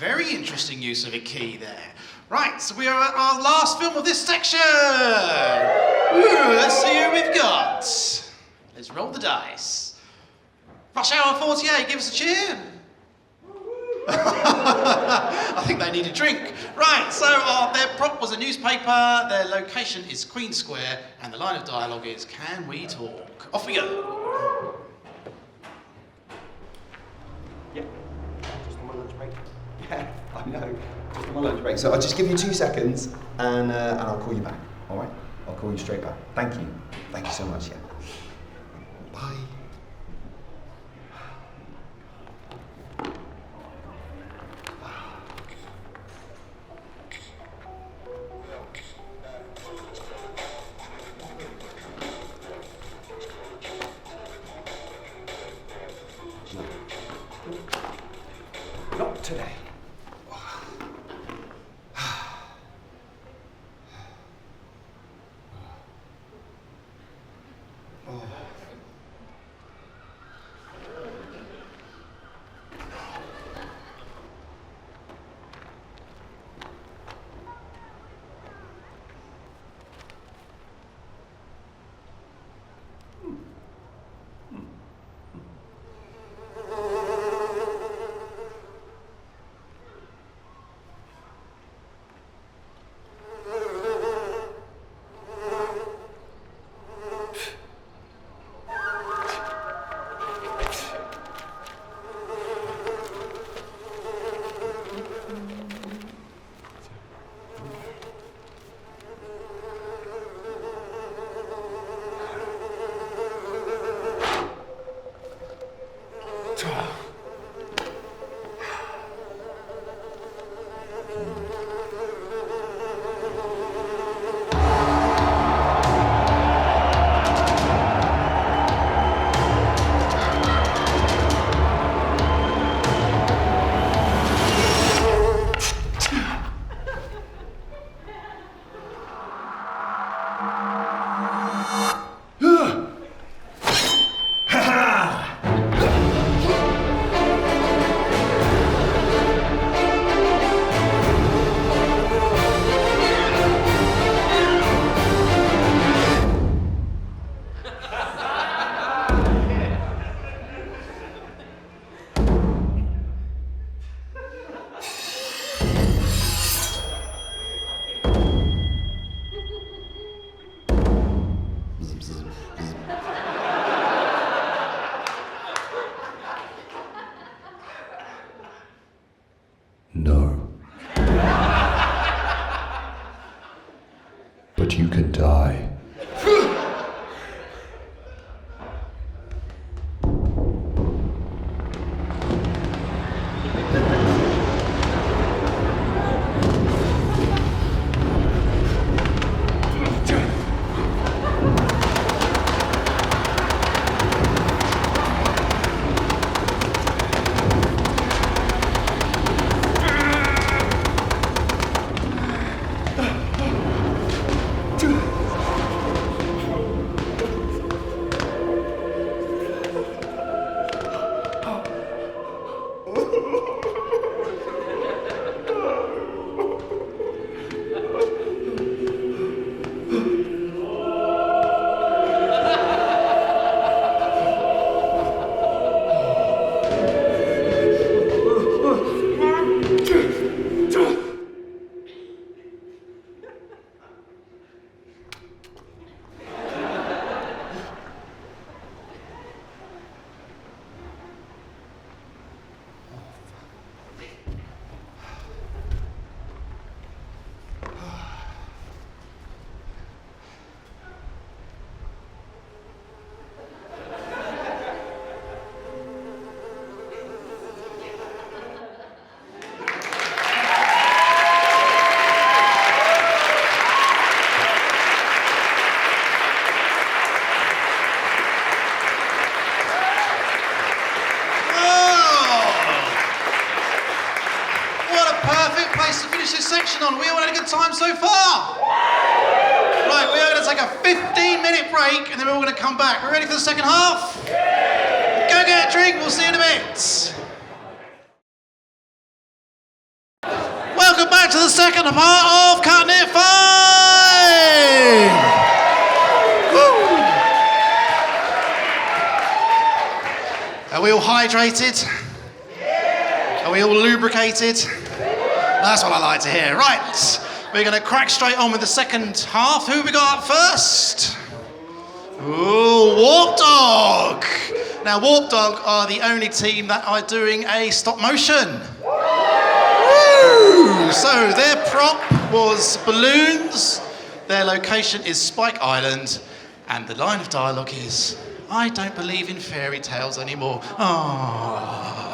Very interesting use of a key there. Right, so we are at our last film of this section. Ooh, let's see who we've got. Let's roll the dice. Rush Hour 48, give us a cheer. I think they need a drink. Right, so their prop was a newspaper, their location is Queen Square, and the line of dialogue is, can we talk? Off we go. Yeah, I know. Just on my lunch break. So I'll just give you 2 seconds and I'll call you back. All right? I'll call you straight back. Thank you. Thank you so much. Yeah. Bye. Not today. No. But you can die. finish this section on? We all had a good time so far? Right, we are going to take a 15-minute break and then we're all going to come back. We're ready for the second half? Go get a drink, we'll see you in a bit. Welcome back to the second part of Cutting It Fine! Woo. Are we all hydrated? Are we all lubricated? That's what I like to hear. Right, we're going to crack straight on with the second half. Who have we got up first? Ooh, Warp Dog! Now, Warp Dog are the only team that are doing a stop motion. Woo! So their prop was balloons, their location is Spike Island, and the line of dialogue is, I don't believe in fairy tales anymore. Aww.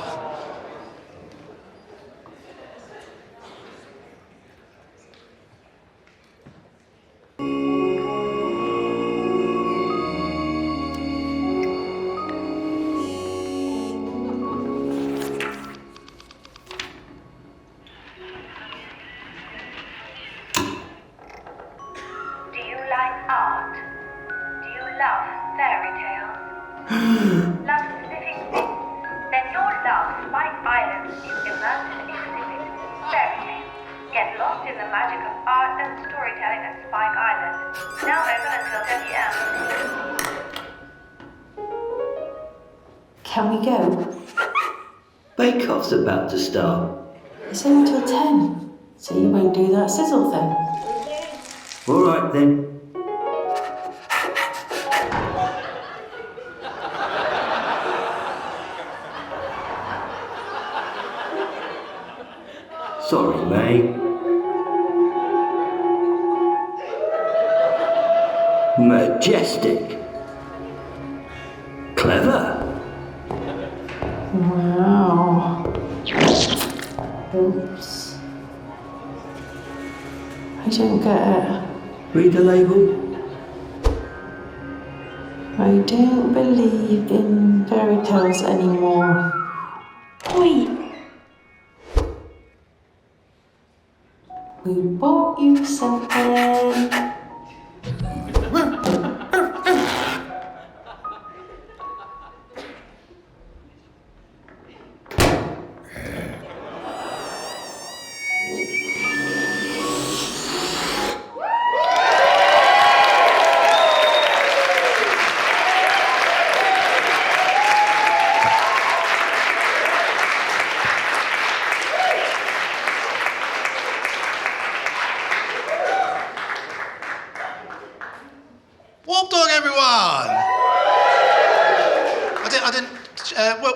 Can we go? Bake Off's about to start. It's only till 10, so you won't do that sizzle thing. All right then. Sorry, mate. Majestic. Clever. Wow. Oops. I don't get it. Read the label. I don't believe in fairy tales anymore. Wait. We bought you something.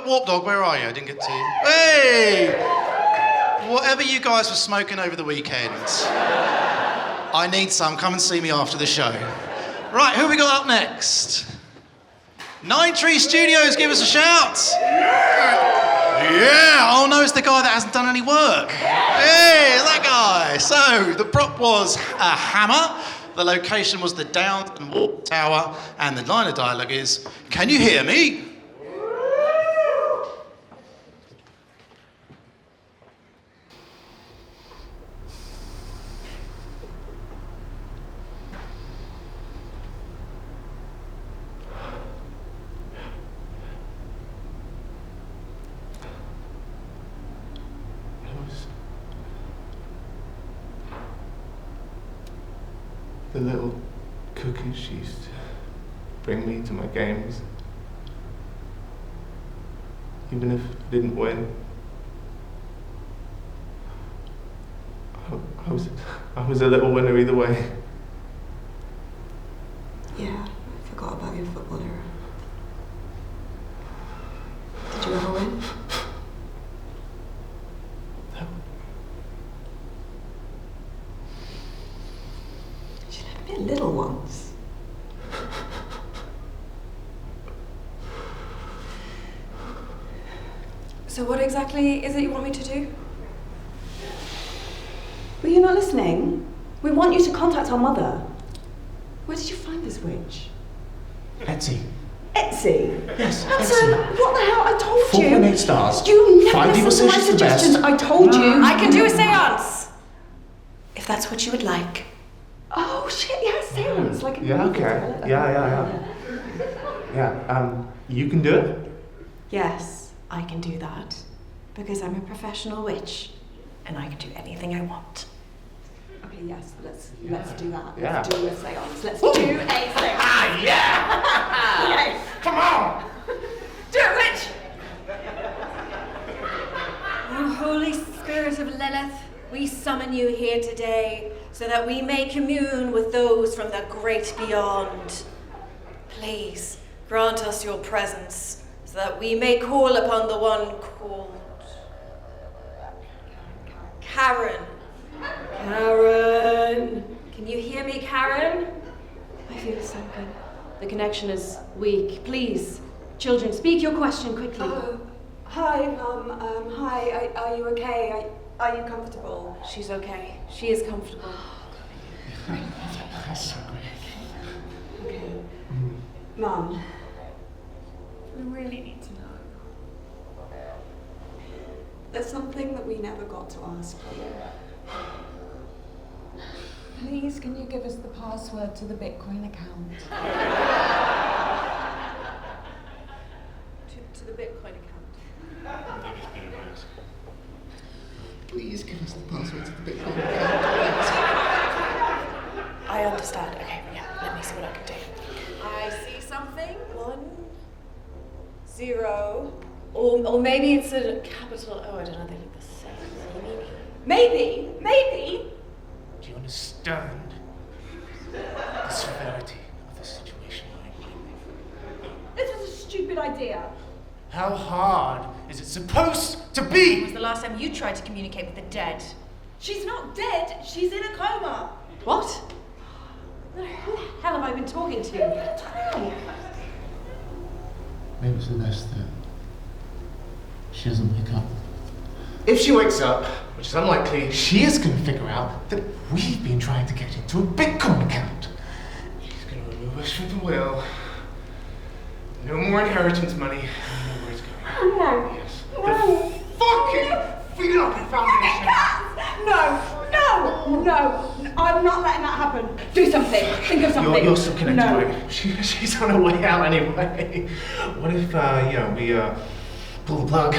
Warp Dog, where are you? I didn't get to you. Hey! Whatever you guys were smoking over the weekend, I need some. Come and see me after the show. Right, who have we got up next? Nine Tree Studios, give us a shout. Yeah! Oh no, it's the guy that hasn't done any work. Hey, that guy. So, the prop was a hammer. The location was the Downed and Warp Tower. And the line of dialogue is, can you hear me? The little cookies she used to bring me to my games. Even if I didn't win. I was a little winner either way. Yeah, I forgot about your football era. Did you ever win? A little once. So what exactly is it you want me to do? Were you not listening? We want you to contact our mother. Where did you find this witch? Etsy. Etsy? Yes, Hudson, what the hell? I told you. 4.8 stars. You never 5 people listened to my say she's the best. suggestions. I told you. I can do a seance. that's what you would like. Oh shit, yeah, sounds like a Yeah, movie. okay. Yeah. Yeah, you can do it? Yes, I can do that. Because I'm a professional witch. And I can do anything I want. Okay, yes, let's do that. Yeah. Let's do a seance. Let's do a seance. Ah, yeah! Yes. Come on! Do it, witch! O Holy Spirit of Lilith, we summon you here today so that we may commune with those from the great beyond. Please grant us your presence so that we may call upon the one called Karen. Karen! Can you hear me, Karen? I feel so good. The connection is weak. Please, children, speak your question quickly. Hi, hi, are you okay? Are you comfortable? She's okay. She is comfortable. Okay. Mum, we really need to know. There's something that we never got to ask you. Please, can you give us the password to the Bitcoin account? To the Bitcoin account. Please give us the password to the Bitcoin account. I understand. Okay, yeah, let me see what I can do. I see something. 1, 0. Or maybe it's a capital O. I don't know, they look the same. Maybe. Do you understand the severity of the situation I'm in? This was a stupid idea. How hard is it supposed to When be? was the last time you tried to communicate with the dead? She's not dead, she's in a coma. What? Who the hell have I been talking to? Maybe it's the best that she doesn't wake up. If she wakes up, which is unlikely, she is going to figure out that we've been trying to get into a Bitcoin account. She's going to remove us from the will. No more inheritance money. I know where it's going. No. Yes. No. The fucking Freedom Foundation. No. I'm not letting that happen. Do something. Think of something. You're still connected, No. right? She's on her way out anyway. What if, we pull the plug?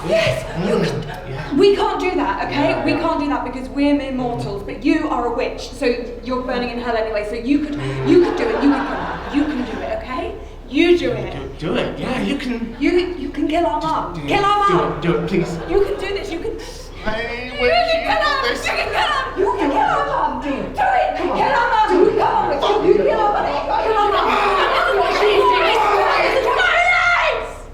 Yes! Yeah. We can't do that, okay? Yeah. We can't do that because we're mere mortals, but you are a witch, so you're burning in hell anyway, so you could do it, you could kill her. You can do it, okay? You do it. Do it, yeah, you can. You can kill our mum. Kill our mum. Do it, please. You can do this, you can... Hey, You can kill her! You can kill her! You can kill our mum! Do it! Kill our mum! Come on, Richard! You kill our mum! Kill our mum! This is what she's doing! This is violence!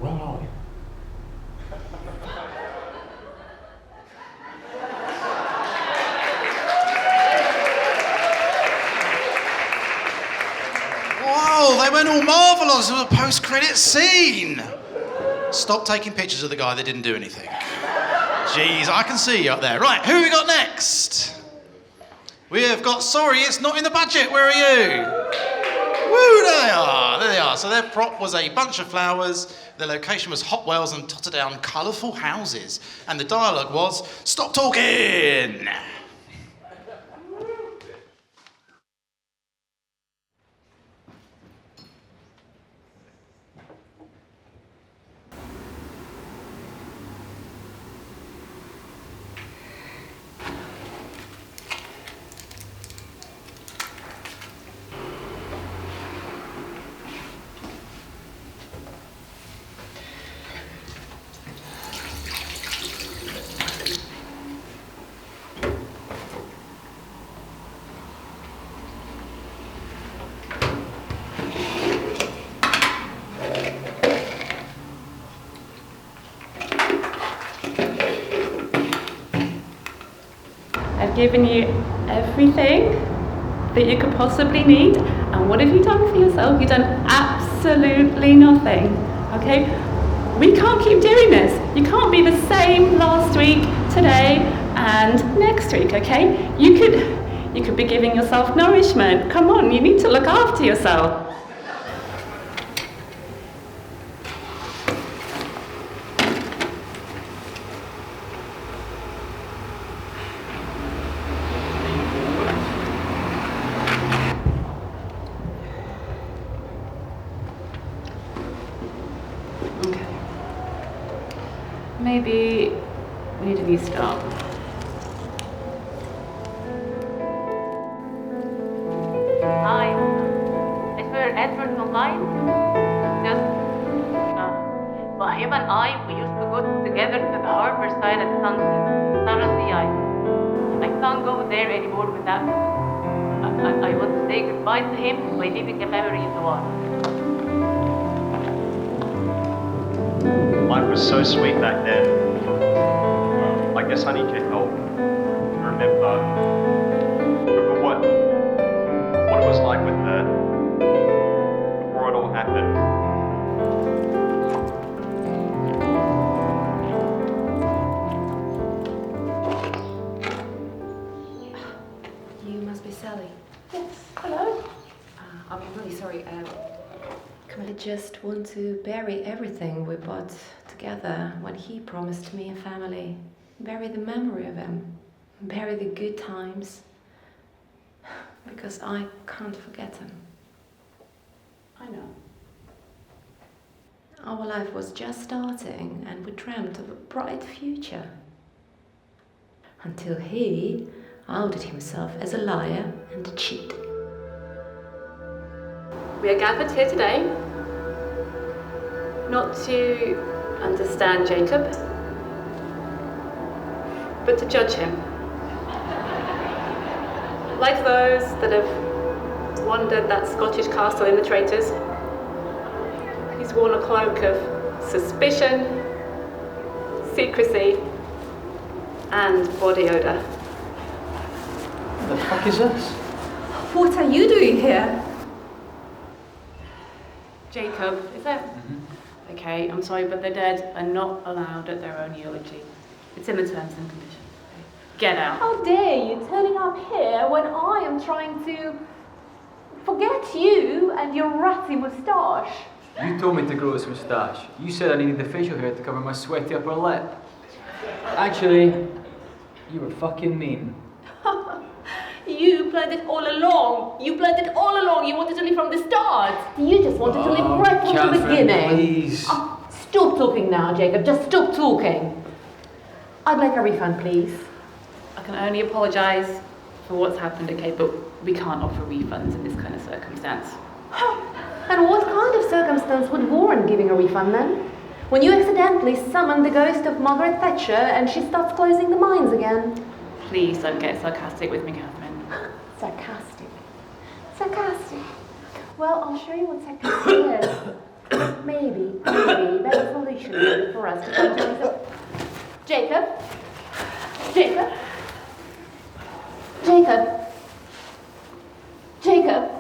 Where are we? Whoa, they went all marvellous. It was a post-credit scene. Stop taking pictures of the guy that didn't do anything. Jeez, I can see you up there. Right, who have we got next? We have got Sorry, It's Not in the Budget. Where are you? Woo, there they are. There they are. So their prop was a bunch of flowers. Their location was hot wells and totted down colourful houses. And the dialogue was, stop talking. I've given you everything that you could possibly need, and what have you done for yourself? You've done absolutely nothing, okay? We can't keep doing this. You can't be the same last week, today, and next week, okay? You You could be giving yourself nourishment. Come on, you need to look after yourself. Maybe we need a new start. Hi, is there Edward online? Just, but him and I, we used to go together to the harbor side at Suddenly I can't go there anymore without. I want to say goodbye to him by leaving a memory in the water. Life was so sweet back then. I guess I need your help. Remember what it was like with her before it all happened. You must be Sally. Yes, hello. I'm really sorry. I just want to bury everything we bought together when he promised me a family. Bury the memory of him. Bury the good times. Because I can't forget him. I know. Our life was just starting and we dreamt of a bright future. Until he outed himself as a liar and a cheat. We are gathered here today not to understand Jacob, but to judge him. Like those that have wandered that Scottish castle in the Traitors, he's worn a cloak of suspicion, secrecy, and body odour. What the fuck is this? What are you doing here? Jacob, is that? Okay, I'm sorry, but the dead are not allowed at their own eulogy. It's in the terms and conditions. Okay? Get out. How dare you turning up here when I am trying to forget you and your ratty moustache? You told me to grow this moustache. You said I needed the facial hair to cover my sweaty upper lip. Actually, you were fucking mean. You planned it all along. You planned it all along. You wanted to leave from the start. You just wanted to leave right from the beginning. Please. Oh, stop talking now, Jacob. Just stop talking. I'd like a refund, please. I can only apologise for what's happened, okay, but we can't offer refunds in this kind of circumstance. And what kind of circumstance would warrant giving a refund then? When you accidentally summon the ghost of Margaret Thatcher and she starts closing the mines again. Please don't get sarcastic with me, Catherine. Sarcastic. Sarcastic. Well, I'll show you what sarcastic is. Maybe that's a solution for us to come to. Jacob? Jacob? Jacob? Jacob?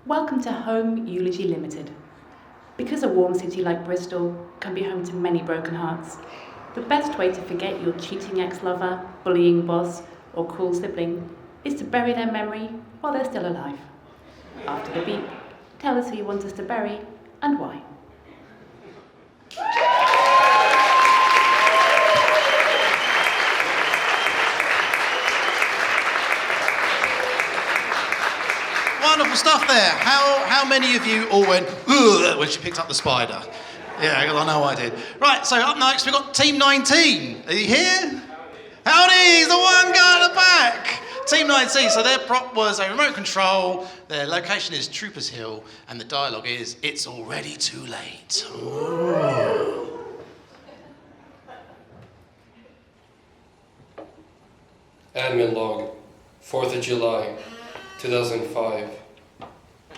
Welcome to Home Eulogy Limited. Because a warm city like Bristol can be home to many broken hearts, the best way to forget your cheating ex-lover, bullying boss, or cruel sibling is to bury their memory while they're still alive. After the beep, tell us who you want us to bury and why. Wonderful stuff there. How many of you all went, ugh, when she picked up the spider? Yeah, I know I did. Right, so up next we've got Team 19. Are you here? Howdy, he's the one guy at the back. Team 19, so their prop was a remote control, their location is Troopers Hill, and the dialogue is, it's already too late. Ooh. Admin log, 4th of July, 2005.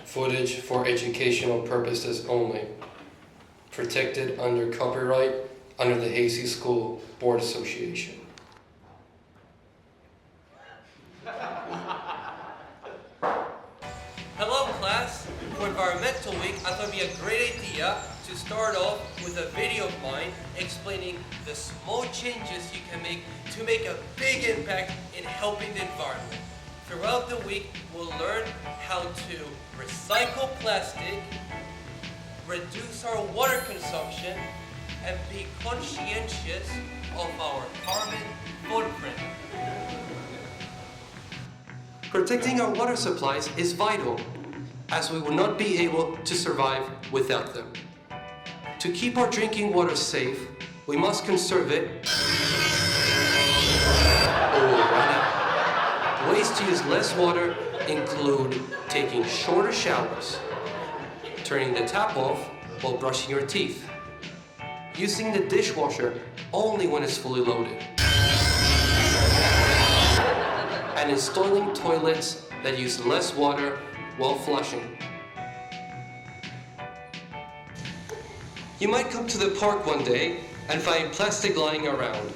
Footage for educational purposes only. Protected under copyright under the Hasty School Board Association. Hello class, for Environmental Week I thought it'd be a great idea to to start off with a video of mine explaining the small changes you can make to make a big impact in helping the environment. Throughout the week, we'll learn how to recycle plastic, reduce our water consumption, and be conscientious of our carbon footprint. Protecting our water supplies is vital, as we will not be able to survive without them. To keep our drinking water safe, we must conserve it or we'll run out. Ways to use less water include taking shorter showers, turning the tap off while brushing your teeth, using the dishwasher only when it's fully loaded, and installing toilets that use less water while flushing. You might come to the park one day and find plastic lying around,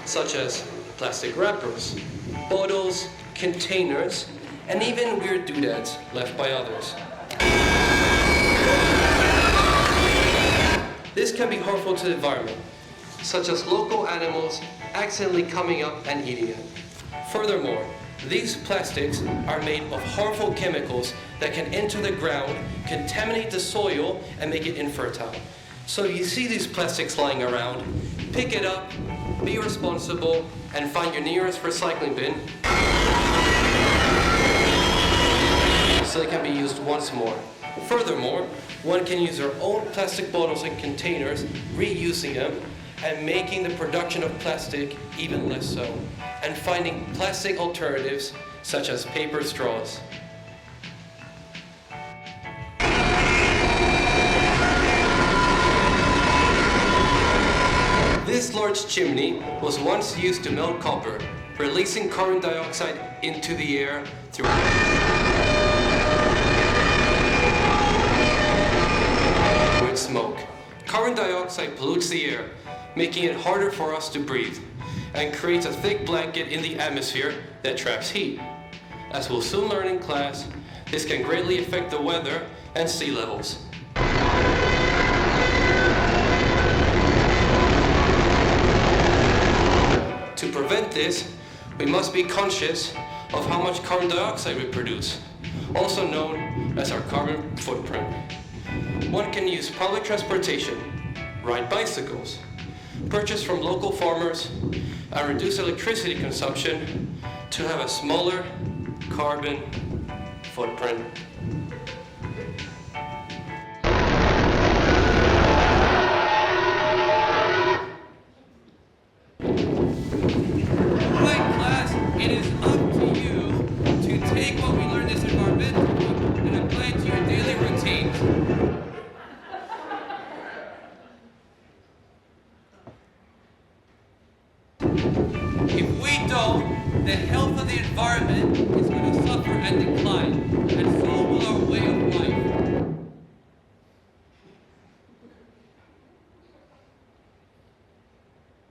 such as plastic wrappers, bottles, containers, and even weird doodads left by others. This can be harmful to the environment, such as local animals accidentally coming up and eating it. Furthermore, these plastics are made of harmful chemicals that can enter the ground, contaminate the soil, and make it infertile. So if you see these plastics lying around, pick it up, be responsible, and find your nearest recycling bin so they can be used once more. Furthermore, one can use their own plastic bottles and containers, reusing them, and making the production of plastic even less so, and finding plastic alternatives such as paper straws. This large chimney was once used to melt copper, releasing carbon dioxide into the air through with smoke. Carbon dioxide pollutes the air, making it harder for us to breathe, and creates a thick blanket in the atmosphere that traps heat. As we'll soon learn in class, this can greatly affect the weather and sea levels. To prevent this, we must be conscious of how much carbon dioxide we produce, also known as our carbon footprint. One can use public transportation, ride bicycles, purchase from local farmers, and reduce electricity consumption to have a smaller carbon footprint. Right, class, it is up to you to take what we learned this environment and apply it to your daily routines. If we don't, the health of the environment is going to suffer and decline, and so will our way of life.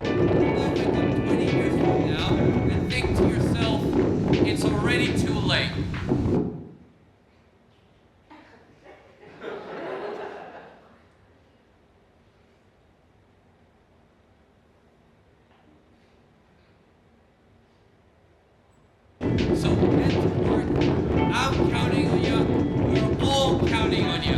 You might wake up 20 years from now and think to yourself, it's already too late. So get to work. I'm counting on you. We're all counting on you.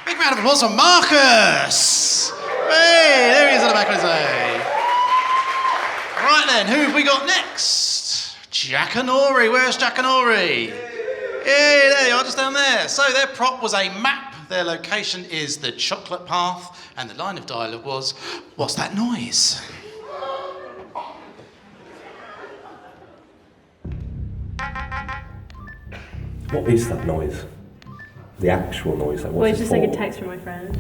Big round of applause for Marcus. Hey, there he is at the back of his A. Right then, who have we got next? Jackanory. Where's Jackanory? Hey, there you are, just down there. So their prop was a map. Their location is the chocolate path, and the line of dialogue was, "What's that noise?" What is that noise? The actual noise, like Well, what's it's it just for? like a text from my friend.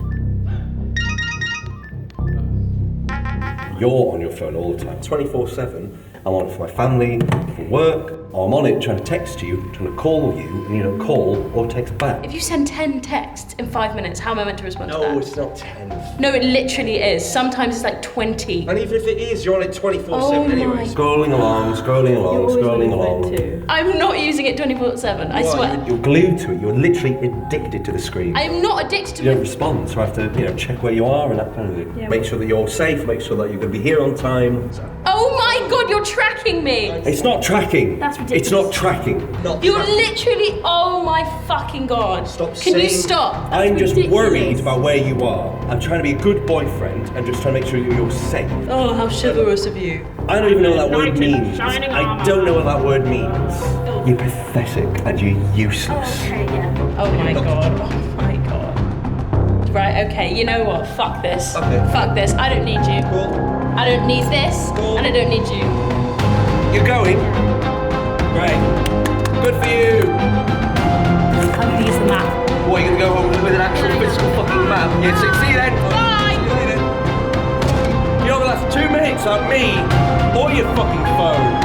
You're on your phone all the time, 24/7. I'm on it for my family, for work, or I'm on it trying to text you, trying to call you, and you don't call or text back. If you send 10 texts in 5 minutes, how am I meant to respond to that? No, it's not 10. No, it literally is. Sometimes it's like 20. And even if it is, you're on it 24/7 Oh anyway. my- Scrolling along, scrolling along. I'm not using it 24/7, I You are, swear. You're glued to it. You're literally addicted to the screen. I'm not addicted to You it. don't respond, so I have to, check where you are and that kind of thing. Yeah, Make well- sure that you're safe. Make sure that you're going to be here on time. Oh my god, you're tracking me! It's not tracking. That's ridiculous. It's not tracking. You're literally, oh my fucking god. Stop Can you saying- stop? That's I'm just ridiculous. worried about where you are. I'm trying to be a good boyfriend and just trying to make sure you're safe. Oh, how chivalrous of you. I don't even know what that word means. I don't know what that word means. You're pathetic and you're useless. Oh my god, oh my god. Right, okay, you know what? Fuck this. Okay. Fuck this. I don't need you. Cool. I don't need this, and I don't need you. You're going? Great. Good for you. I'm gonna use the map. What, you're gonna go home with an actual physical fucking map? Yeah, see you then. Bye. See you later. You're not gonna last 2 minutes on me or your fucking phone.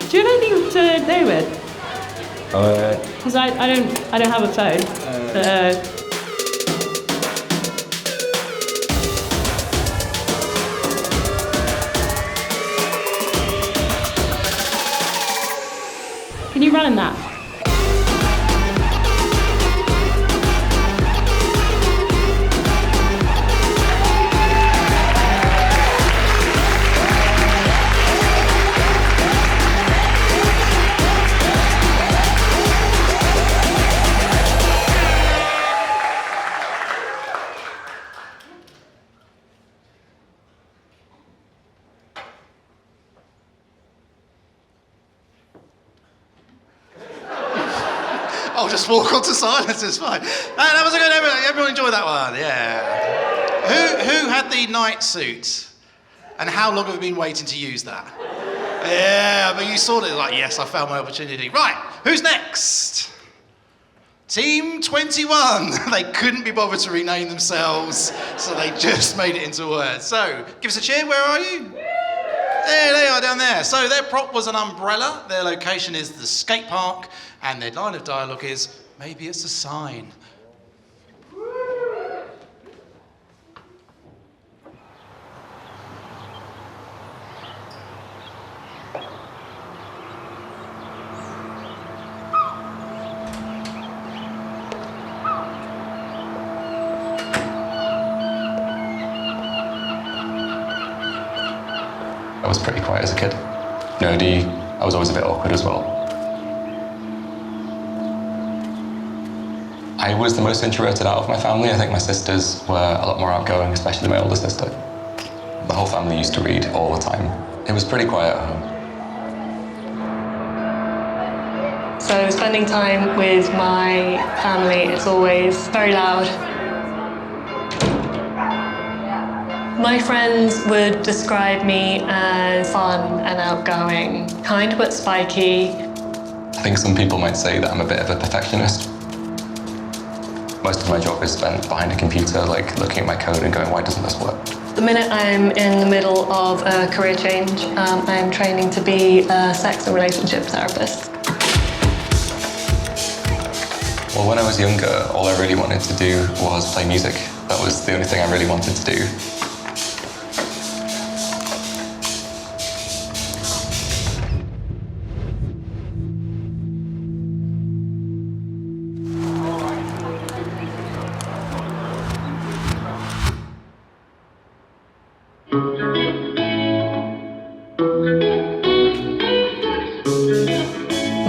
Do you have anything to do with? Because I don't have a phone. Can you run in that? I'll just walk on to silence, it's fine. That was a good, everyone enjoyed that one, yeah. Who had the night suit? And how long have you been waiting to use that? Yeah, but you saw it like, yes, I found my opportunity. Right, who's next? Team 21. They couldn't be bothered to rename themselves, so they just made it into words. So, give us a cheer, where are you? There they are down there. So their prop was an umbrella, their location is the skate park, and their line of dialogue is, maybe it's a sign. I was pretty quiet as a kid. Nerdy, I was always a bit awkward as well. I was the most introverted out of my family. I think my sisters were a lot more outgoing, especially my older sister. The whole family used to read all the time. It was pretty quiet at home. So spending time with my family is always very loud. My friends would describe me as fun and outgoing, kind but spiky, I think some people might say that I'm a bit of a perfectionist. Most of my job is spent behind a computer, like looking at my code and going, why doesn't this work? The minute I'm in the middle of a career change, I'm training to be a sex and relationship therapist. Well, when I was younger, all I really wanted to do was play music. That was the only thing I really wanted to do.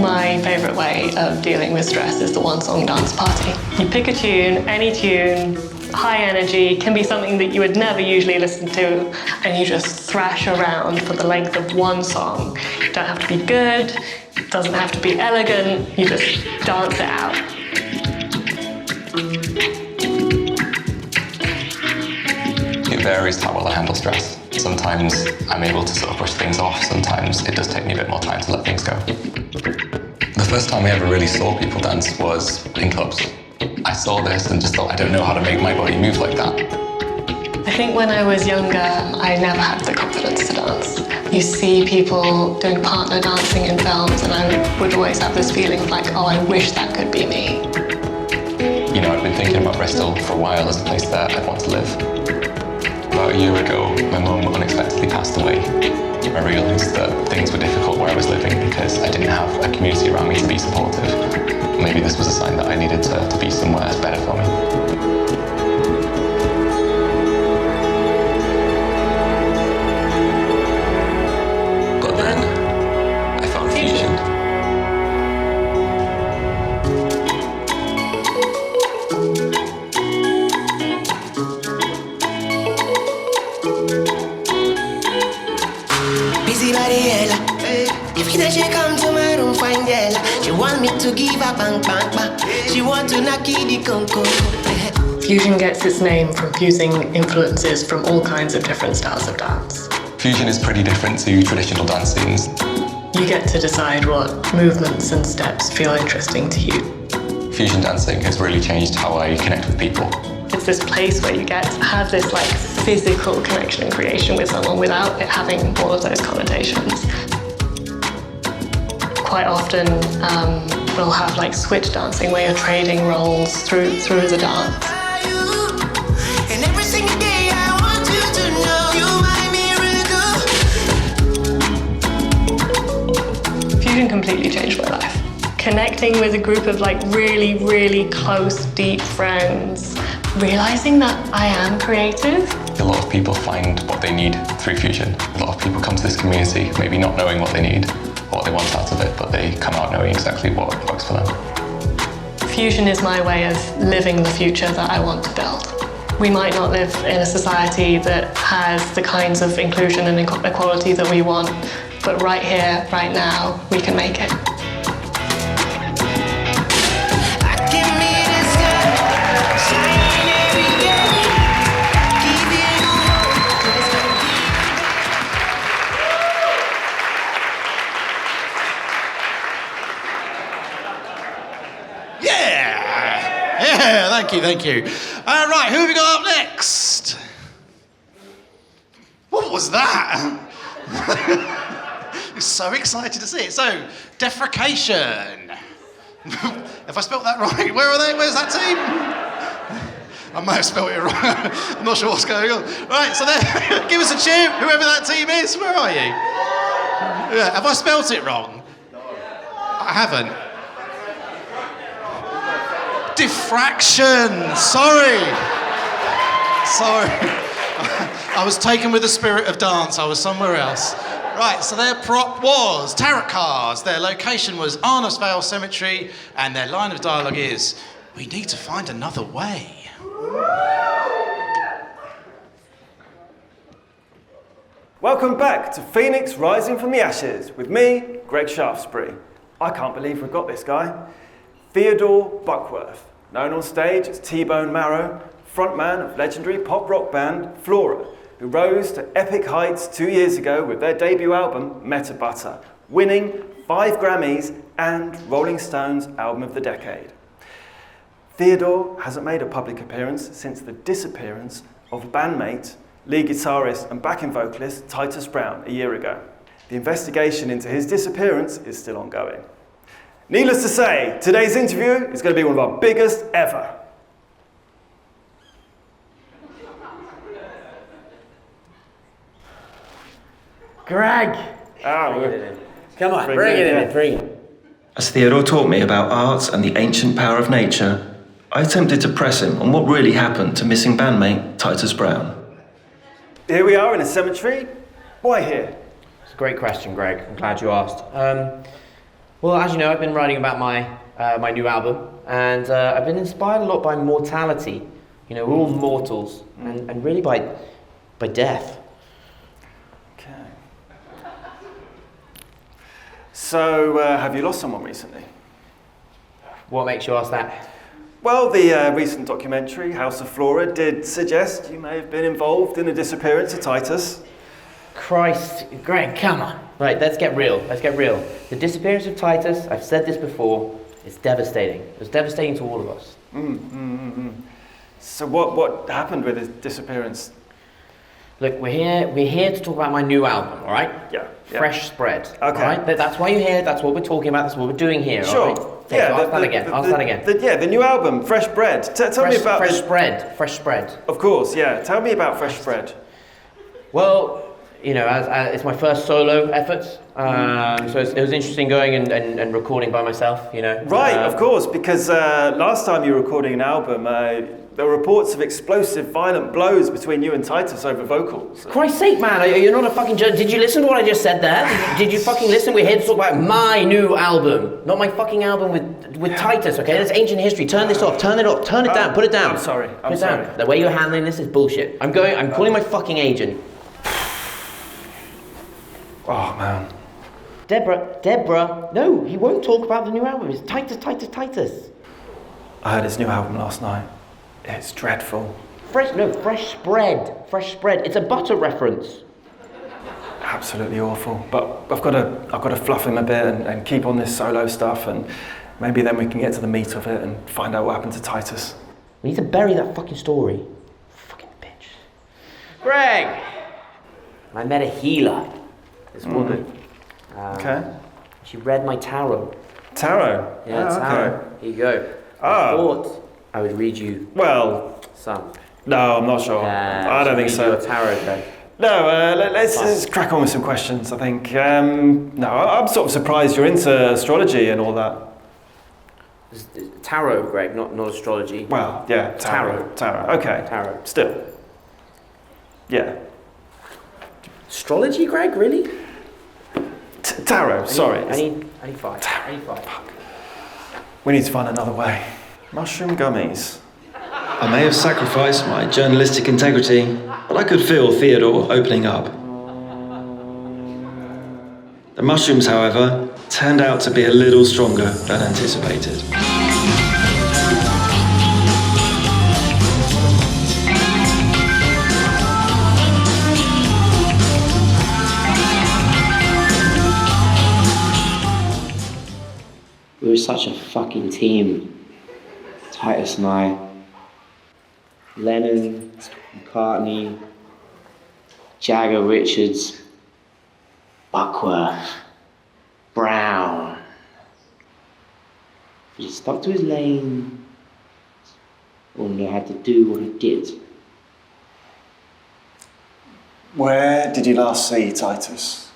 My favourite way of dealing with stress is the one-song dance party. You pick a tune, any tune, high energy, can be something that you would never usually listen to, and you just thrash around for the length of one song. It don't have to be good, it doesn't have to be elegant, you just dance it out. It varies how well I handle stress. Sometimes I'm able to sort of push things off, sometimes it does take me a bit more time to let things go. The first time I ever really saw people dance was in clubs. I saw this and just thought, I don't know how to make my body move like that. I think when I was younger, I never had the confidence to dance. You see people doing partner dancing in films, and I would always have this feeling of like, oh, I wish that could be me. You know, I've been thinking about Bristol for a while as a place that I'd want to live. About a year ago, my mum unexpectedly passed away. I realised that things were difficult where I was living because I didn't have a community around me to be supportive. Maybe this was a sign that I needed to be somewhere better for me. But then, I found fusion. Busy body hella. Every time she come to my room, find hella. She want me to give her bang bang bang. She want to knock it the conco. Fusion gets its name from fusing influences from all kinds of different styles of dance. Fusion is pretty different to traditional dance scenes. You get to decide what movements and steps feel interesting to you. Fusion dancing has really changed how I connect with people. It's this place where you get to have this like physical connection and creation with someone without it having all of those connotations. Quite often we'll have like switch dancing where you're trading roles through the dance. And every single day I want you to know you my miracle. Fusion completely changed my life. Connecting with a group of like really, really close, deep friends. Realising that I am creative. A lot of people find what they need through Fusion. A lot of people come to this community maybe not knowing what they need, what they want out of it, but they come out knowing exactly what works for them. Fusion is my way of living the future that I want to build. We might not live in a society that has the kinds of inclusion and equality that we want, but right here, right now, we can make it. Yeah, thank you. Right, who have we got up next? What was that? I'm so excited to see it. So, defecation. Have I spelt that right? Where are they? Where's that team? I might have spelled it wrong. I'm not sure what's going on. Right, so there, give us a cheer, whoever that team is. Where are you? Yeah, have I spelt it wrong? I haven't. Diffraction. Sorry. I was taken with the spirit of dance. I was somewhere else. Right, so their prop was tarot cards. Their location was Arnasvale Cemetery, and their line of dialogue is, "We need to find another way." Welcome back to Phoenix Rising from the Ashes with me, Greg Shaftesbury. I can't believe we've got this guy. Theodore Buckworth, known on stage as T-Bone Marrow, frontman of legendary pop rock band Flora, who rose to epic heights 2 years ago with their debut album, Meta Butter, winning 5 Grammys and Rolling Stone's Album of the Decade. Theodore hasn't made a public appearance since the disappearance of bandmate, lead guitarist and backing vocalist Titus Brown a year ago. The investigation into his disappearance is still ongoing. Needless to say, today's interview is going to be one of our biggest ever. Greg! Come on, bring it in, bring it. As Theodore taught me about art and the ancient power of nature, I attempted to press him on what really happened to missing bandmate Titus Brown. Here we are in a cemetery. Why here? It's a great question, Greg. I'm glad you asked. Well, as you know, I've been writing about my new album, and I've been inspired a lot by mortality. You know, we're all mortals, and really by death. So, have you lost someone recently? What makes you ask that? Well, the recent documentary, House of Flora, did suggest you may have been involved in the disappearance of Titus. Christ, Greg, come on. Right, let's get real, The disappearance of Titus, I've said this before, it's devastating. It was devastating to all of us. So what happened with his disappearance? Look, we're here to talk about my new album, all right? Yeah. Fresh Spread. Okay. All right? That's why you're here, that's what we're talking about, that's what we're doing here, Sure. all right? Okay, so ask that again. The new album, Fresh Bread. Tell me about Fresh Spread. Of course, yeah. Tell me about Fresh Spread. Well, you know, as it's my first solo effort, so it was interesting going and recording by myself, you know. Right, of course, because last time you were recording an album, there were reports of explosive, violent blows between you and Titus over vocals. Christ's sake, man, you're not a fucking judge. Did you listen to what I just said there? Did you fucking listen? We're here to talk about my new album, not my fucking album with Titus, okay? That's ancient history. Turn this off, turn it off, turn it down, put it down. I'm sorry, Put it down. The way you're handling this is bullshit. I'm calling my fucking agent. Oh, man. Deborah, no, he won't talk about the new album. It's Titus. I heard his new album last night. It's dreadful. Fresh Spread. It's a butter reference. Absolutely awful. But I've got to fluff him a bit and keep on this solo stuff, and maybe then we can get to the meat of it and find out what happened to Titus. We need to bury that fucking story. Fucking bitch. Greg! I met a healer. This woman. Okay. She read my tarot. Tarot? Yeah, tarot. Okay. Here you go. I thought I would read you some. No, I'm not sure. I don't think so. Your tarot, Greg. No, let's crack on with some questions, I think. No, I'm sort of surprised you're into astrology and all that. Tarot, Greg, not astrology. Well, yeah, tarot. Okay. Tarot. Still. Yeah. Astrology, Greg? Really? Tarot, sorry. I need five. We need to find another way. Mushroom gummies. I may have sacrificed my journalistic integrity, but I could feel Theodore opening up. The mushrooms, however, turned out to be a little stronger than anticipated. We were such a fucking team, Titus and I. Lennon, McCartney, Jagger, Richards, Buckworth, Brown. He stuck to his lane, only had to do what he did. Where did you last see Titus?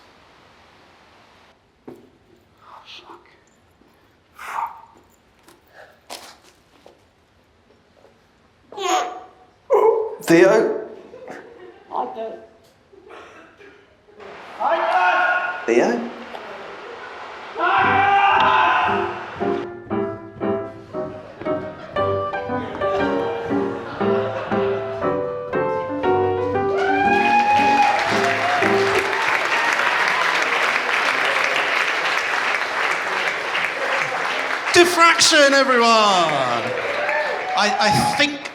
Theo? Theo? Diffraction, everyone!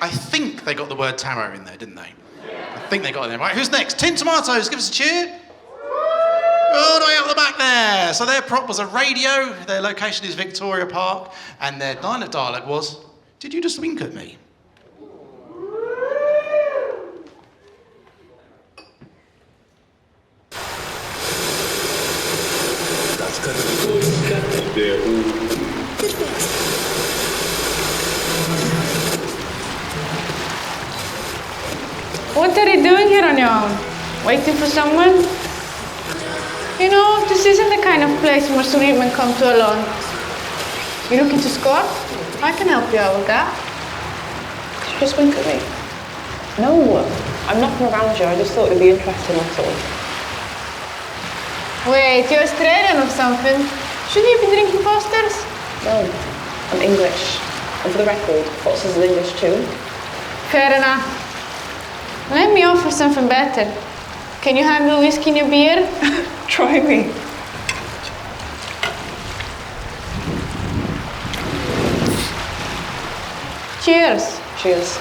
I think they got the word tarot in there, didn't they? I think they got it in there. Right, who's next? Tin Tomatoes, give us a cheer. All the way up the back there. So their prop was a radio, their location is Victoria Park, and their line of dialogue was, "Did you just wink at me?" What are you doing here on your own? Waiting for someone? You know, this isn't the kind of place most women come to alone. You looking to score? I can help you out with that. Did you just wink at me? No, I'm not from around you. I just thought it'd be interesting, that's all. Wait, you're Australian or something? Shouldn't you be drinking Fosters? No, I'm English. And for the record, Foster's is English too. Fair enough. Let me offer something better. Can you handle whiskey in your beer? Try me. Cheers. Cheers.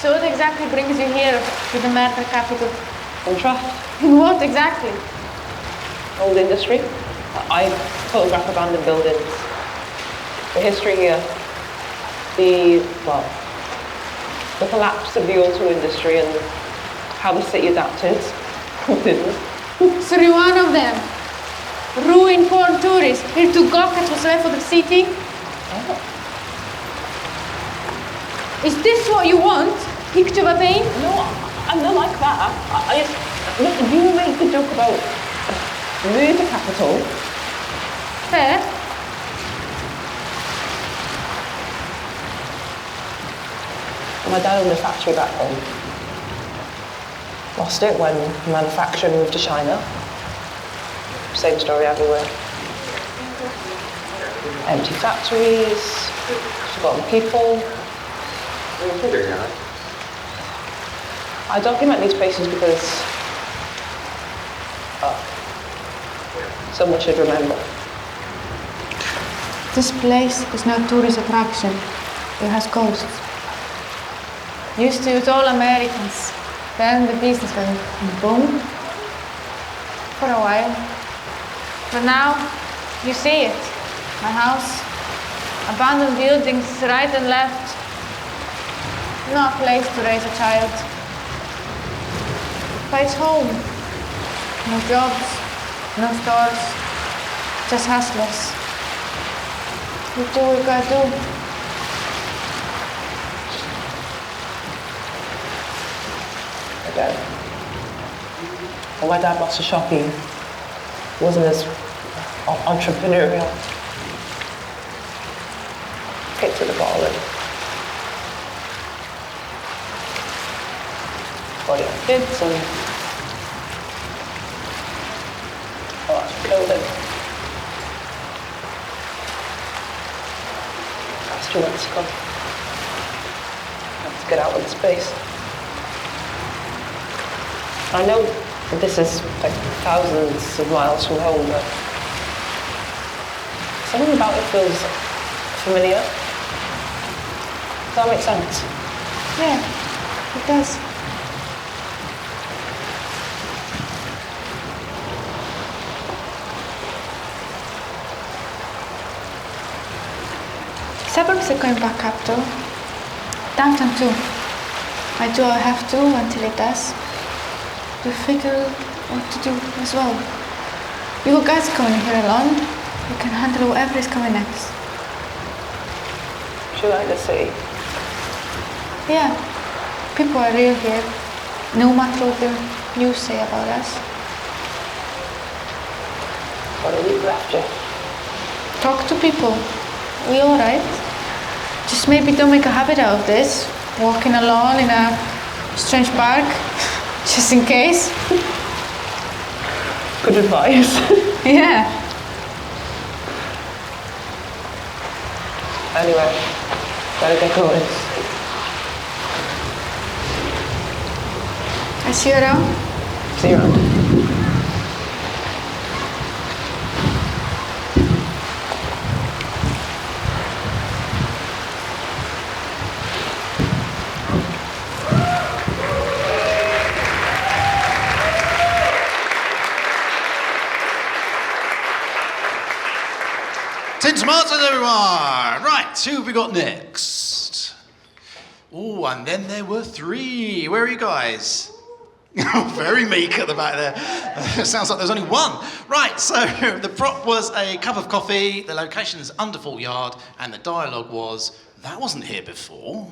So what exactly brings you here to the murder capital? Interest. What exactly? Old industry. I photograph abandoned buildings. The history here. The collapse of the auto industry and how the city adapted. Or didn't. So you're one of them. Ruined poor tourists here to gawk at what's left of the city? Oh. Is this what you want? Picture of a pain? No, I'm not like that. I just... Look, you made the joke about murder capital. Fair. My dad owned a factory back home. Lost it when manufacturing moved to China. Same story everywhere. Empty factories, forgotten people. I document these places because someone should remember. This place is no tourist attraction. It has ghosts. Used to it all Americans. Then the business went boom for a while. But now you see it. My house, abandoned buildings right and left. No place to raise a child. But it's home. No jobs, no stores, just hustlers. We do what we gotta do. When my dad lost a shop, he wasn't as entrepreneurial. Kicked to the ball and body on kids and that's killed him. Last 2 months ago. Let's get out of the space. I know that this is like thousands of miles from home, but something about it feels familiar. Does that make sense? Yeah, it does. Suburbs are going back up though. Downtown too. I do what I have to until it does. To figure what to do as well. You guys coming here alone. You can handle whatever is coming next. Should I just say? Yeah. People are real here. No matter what the news say about us. What a week left, you. Talk to people. We alright? Just maybe don't make a habit out of this. Walking alone in a strange park. Just in case. Good advice. Yeah. Anyway, gotta get going. I see you around. See you around. Tin tomatoes, everyone. Right, who have we got next? Oh, and then there were 3. Where are you guys? Very meek at the back there. Sounds like there's only 1. Right, so the prop was a cup of coffee, the location is Underfall Yard, and the dialogue was, that wasn't here before.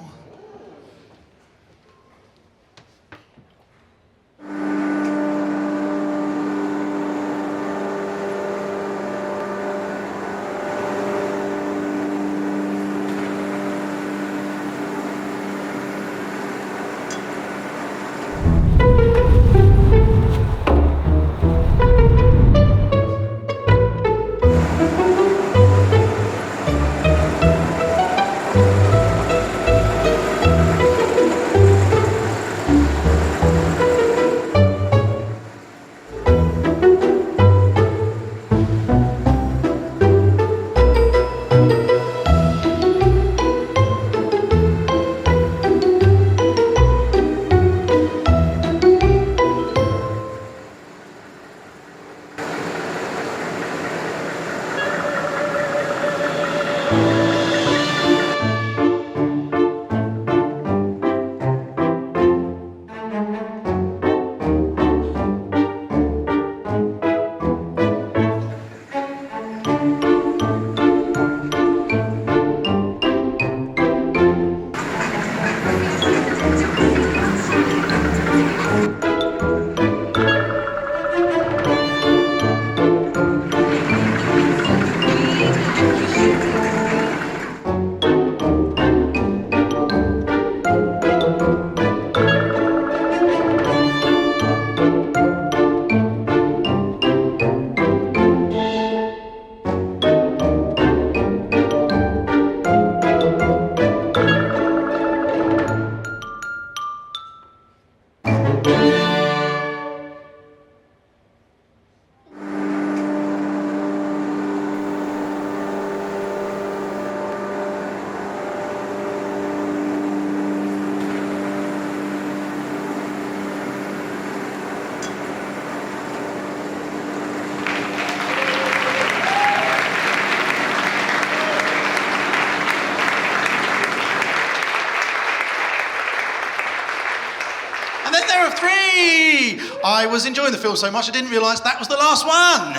I was enjoying the film so much I didn't realise that was the last one.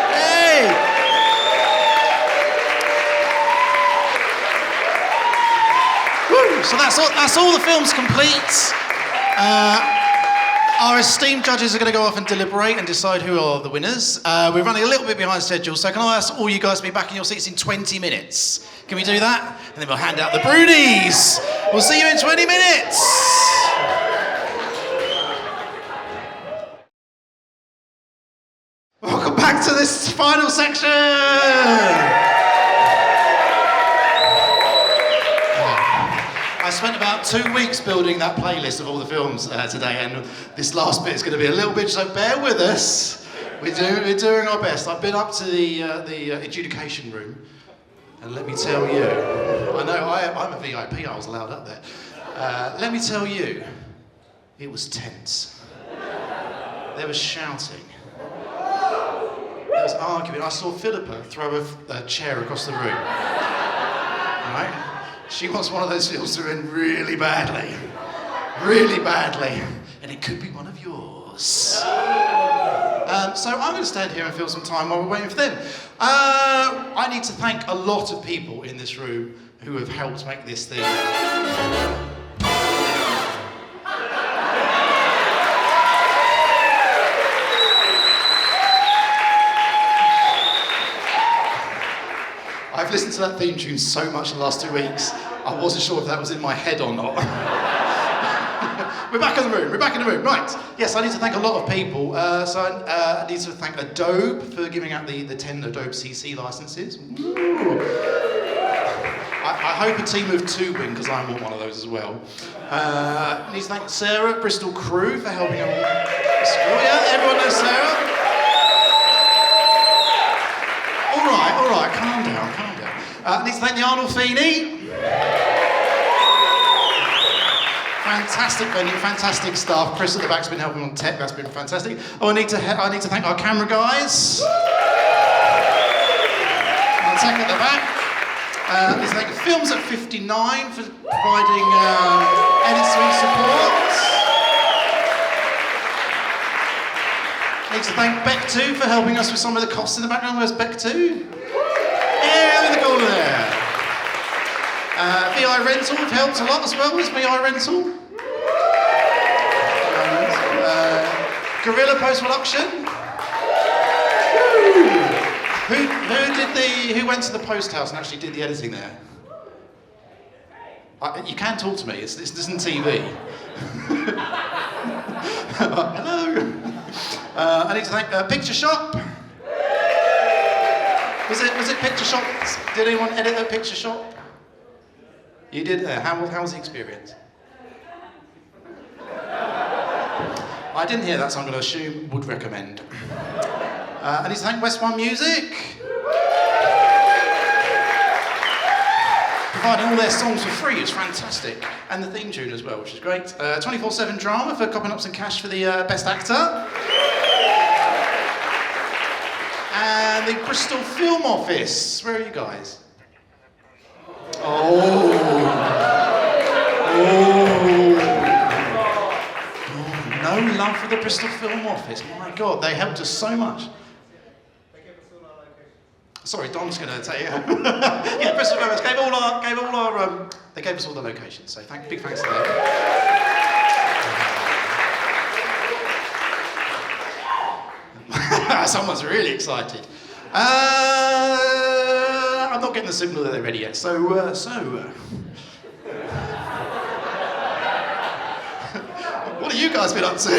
Hey! Woo! So that's all the films complete. Our esteemed judges are going to go off and deliberate and decide who are the winners. We're running a little bit behind schedule, so can I ask all you guys to be back in your seats in 20 minutes? Can we do that? And then we'll hand out the Brunies. We'll see you in 20 minutes. Welcome back to this final section. I spent about 2 weeks building that playlist of all the films today, and this last bit is going to be a little bit, so bear with us. We're doing our best. I've been up to the adjudication room, and let me tell you, I know I'm a VIP, I was allowed up there. Let me tell you, it was tense. There was shouting. There was arguing. I saw Philippa throw a chair across the room. Right? She wants one of those films to end really badly. Really badly. And it could be one of yours. So I'm going to stand here and fill some time while we're waiting for them. I need to thank a lot of people in this room who have helped make this thing. I've listened to that theme tune so much in the last 2 weeks, I wasn't sure if that was in my head or not. We're back in the room, right. Yes, I need to thank a lot of people. So I need to thank Adobe for giving out the 10 Adobe CC licenses. I hope a team of 2 win, because I want one of those as well. I need to thank Sarah, Bristol crew, for helping all. Yeah, everyone knows Sarah. All right, calm down. I need to thank the Arnold Feeney. Fantastic venue, fantastic staff. Chris at the back's been helping on tech, that's been fantastic. Oh, I need to thank our camera guys. Tech at the back. Let's thank Films at 59 for providing editing support. Need to thank Beck 2 for helping us with some of the costs in the background. Where's Beck 2? Yeah, in the corner there. VI Rental have helped a lot as well. Where's VI Rental? Guerrilla Post Production. Who went to the post house and actually did the editing there? You can talk to me. This isn't TV. Hello. I need to thank Picture Shop. Was it Picture Shop? Did anyone edit at Picture Shop? You did. How was the experience? I didn't hear that, so I'm going to assume would recommend. I need to thank West One Music. Providing all their songs for free is fantastic. And the theme tune as well, which is great. 24/7 Drama for copping up some cash for the Best Actor. And the Bristol Film Office. Where are you guys? Oh, no love for the Bristol Film Office. My God, they helped us so much. Sorry, Dom's going to tell you. Yeah, Bristol Film Office they gave us all the locations. So big thanks to them. Someone's really excited. I'm not getting the signal that they're ready yet. So. What have you guys been up to?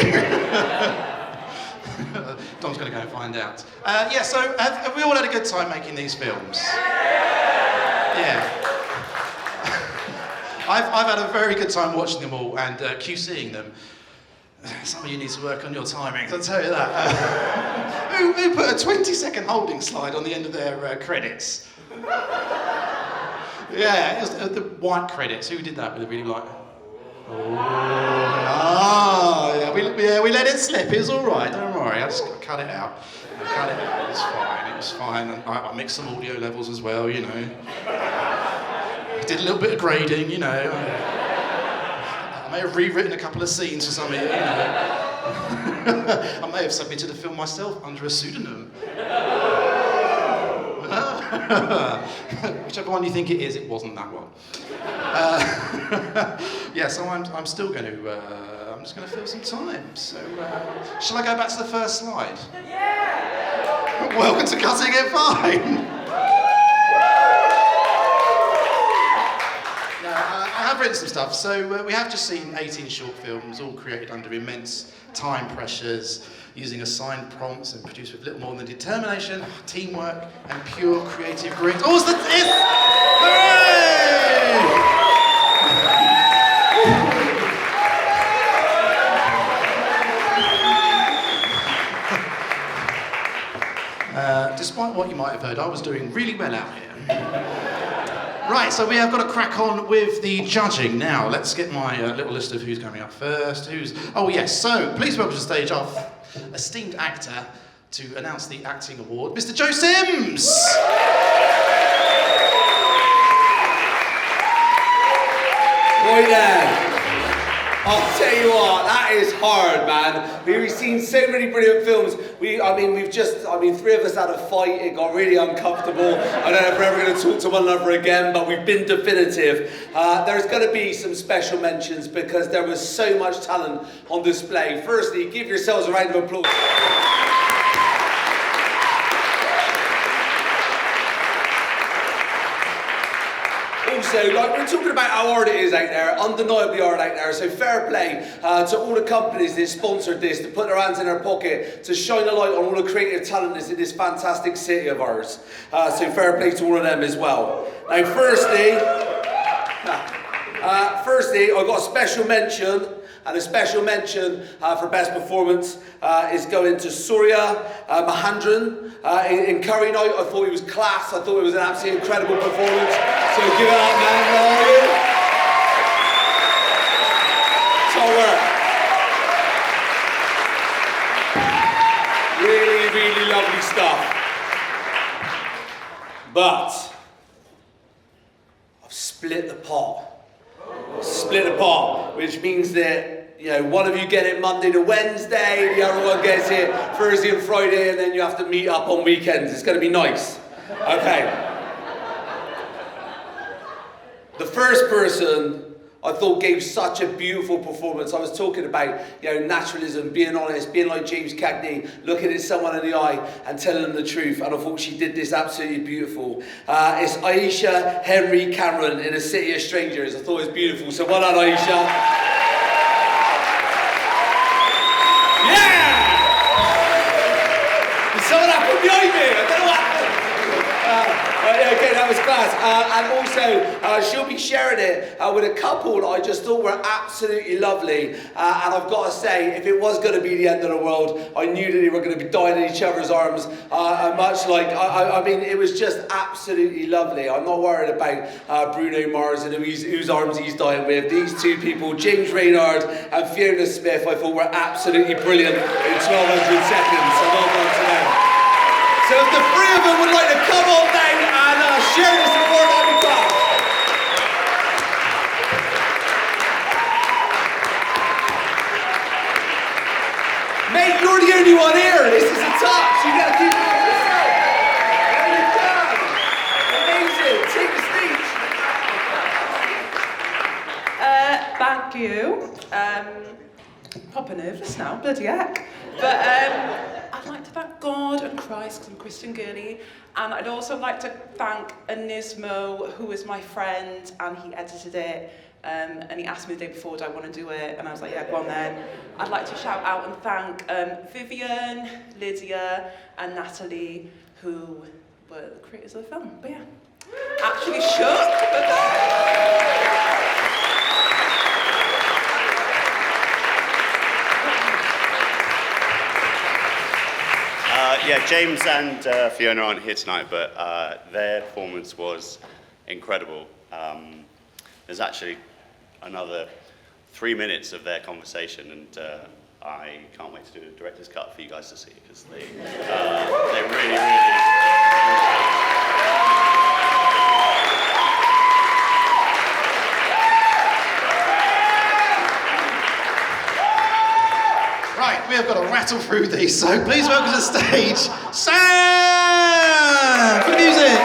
Dom's going to go and find out. So have we all had a good time making these films? Yeah. I've had a very good time watching them all and QCing them. Some of you need to work on your timings, I'll tell you that. Who put a 20-second holding slide on the end of their credits? Yeah, it was the white credits. Who did that with a really like... we let it slip. It was all right. Don't worry. I just cut it out. It was fine. It was fine. And I mixed some audio levels as well. You know. I did a little bit of grading. You know. I may have rewritten a couple of scenes for some of you. You know. I may have submitted a film myself under a pseudonym. Whichever one you think it is, it wasn't that one. So I'm still going to. I'm just going to fill some time. So, shall I go back to the first slide? Yeah. Welcome to Cutting It Fine. I have written some stuff. So we have just seen 18 short films, all created under immense time pressures, using assigned prompts and produced with little more than determination, teamwork, and pure creative grit. Hooray! Despite what you might have heard, I was doing really well out here. Right, so we have got to crack on with the judging now. Let's get my little list of who's coming up first. Oh yes, so please welcome to the stage our esteemed actor to announce the acting award, Mr. Joe Sims! Right then. I'll tell you what, that is hard, man. We've seen so many brilliant films. Three of us had a fight. It got really uncomfortable. I don't know if we're ever going to talk to one another again, but we've been definitive. There's going to be some special mentions because there was so much talent on display. Firstly, give yourselves a round of applause. Also, we're talking about how hard it is out there, undeniably hard out there, so fair play to all the companies that sponsored this, to put their hands in their pocket, to shine a light on all the creative talent that's in this fantastic city of ours. So fair play to all of them as well. Now, firstly, I've got a special mention. And a special mention for best performance is going to Surya Mahendran in Curry Night. I thought he was class. I thought it was an absolutely incredible performance. So give it up, man. Where are you? Top work. Really, really lovely stuff. But I've split the pot. Split the pot, which means that, you know, one of you get it Monday to Wednesday, the other one gets it Thursday and Friday, and then you have to meet up on weekends. It's going to be nice. Okay. The first person I thought gave such a beautiful performance. I was talking about, you know, naturalism, being honest, being like James Cagney, looking at someone in the eye and telling them the truth. And I thought she did this absolutely beautiful. It's Aisha Henry Cameron in A City of Strangers. I thought it was beautiful. So well done, Aisha. Yeah! Did someone happen behind me? I don't know what happened. Okay, that was class. And also, she'll be sharing it with a couple that I just thought were absolutely lovely. And I've got to say, if it was going to be the end of the world, I knew that they were going to be dying in each other's arms. Much like, I mean, it was just absolutely lovely. I'm not worried about Bruno Mars and whose arms he's dying with. These two people, James Reynard and Fiona Smith, I thought were absolutely brilliant in 1200 seconds. So well done to them. So if the three of them would like to come on down and share this award, that'd be class. Mate, you're the only one here. This is a touch. You gotta keep it to yourself. There you go. Amazing. Take the stage. Thank you. Proper nervous now, bloody heck. But I'd like to thank God and Christ, because I'm a Christian girly, and I'd also like to thank Anismo, who is my friend, and he edited it, and he asked me the day before, do I want to do it, and I was like, yeah, go on then. I'd like to shout out and thank Vivian, Lydia, and Natalie, who were the creators of the film. But yeah, actually shook, but yeah, James and Fiona aren't here tonight, but their performance was incredible. There's actually another 3 minutes of their conversation, and I can't wait to do a director's cut for you guys to see, because they really, Right, we have got to rattle through these, so please welcome to the stage, Sam! For the music!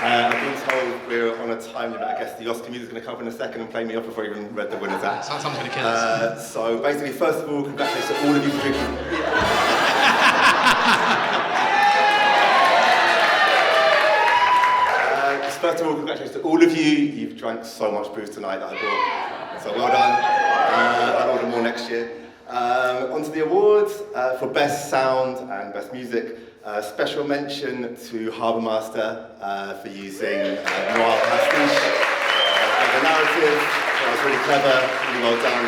I've been told we're on a time limit. I guess the Oscar music's going to come up in a second and play me off before I even read the winner's act. Someone's going to kill us. So basically, first of all, congratulations to all of you for drinking. First of all, congratulations to all of you. You've drank so much booze tonight that I bought. So well done. I'll order more next year. On to the awards for Best Sound and Best Music. Special mention to Harbour Master for using noir pastiche. The narrative was really clever, really well done.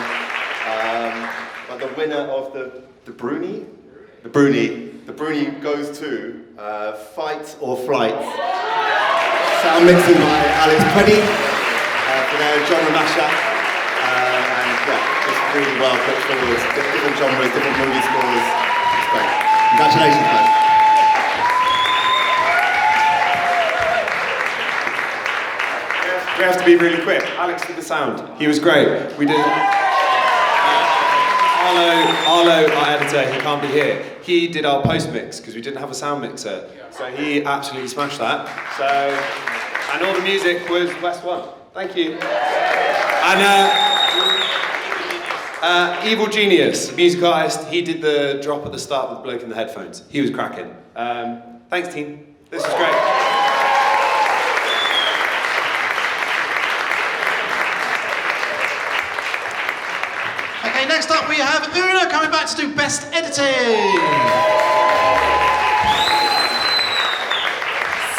But the winner of the Brunie goes to Fight or Flight. Sound mixing by Alex Preddy for their genre mashup. And yeah, just really well put forward. Different genres, different movie scores. It's great. Congratulations, guys. We have to be really quick. Alex did the sound. He was great. We did. Arlo, our editor, he can't be here. He did our post-mix because we didn't have a sound mixer. So he absolutely smashed that. And all the music was West One. Thank you. And Evil Genius, music artist, he did the drop at the start with the bloke in the headphones. He was cracking. Thanks, team. This was great. Okay, next up we have Una coming back to do Best Editing.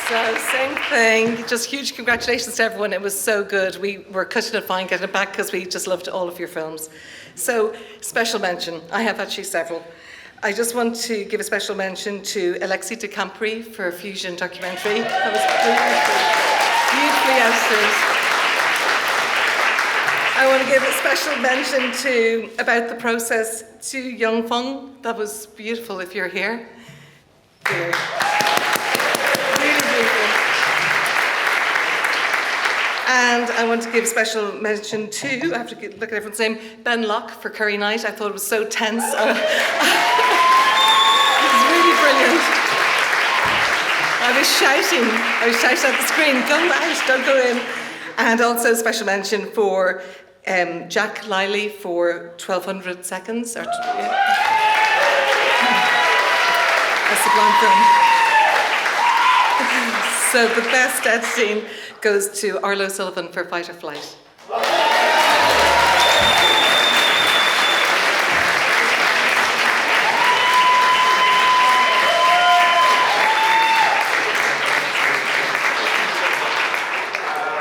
So, same thing, just huge congratulations to everyone. It was so good. We were cutting it fine getting it back because we just loved all of your films. So, special mention. I have actually several. I just want to give a special mention to Alexi de Campri for a Fusion documentary. That was beautifully edited. I want to give a special mention to About the Process to Young Feng. That was beautiful if you're here. And I want to give special mention to, I have to look at everyone's name, Ben Locke for Curry Night. I thought it was so tense. It was really brilliant. I was shouting at the screen, go out, don't go in. And also special mention for Jack Liley for 1200 Seconds. A sublime film. So the best editing goes to Arlo Sullivan for Fight or Flight.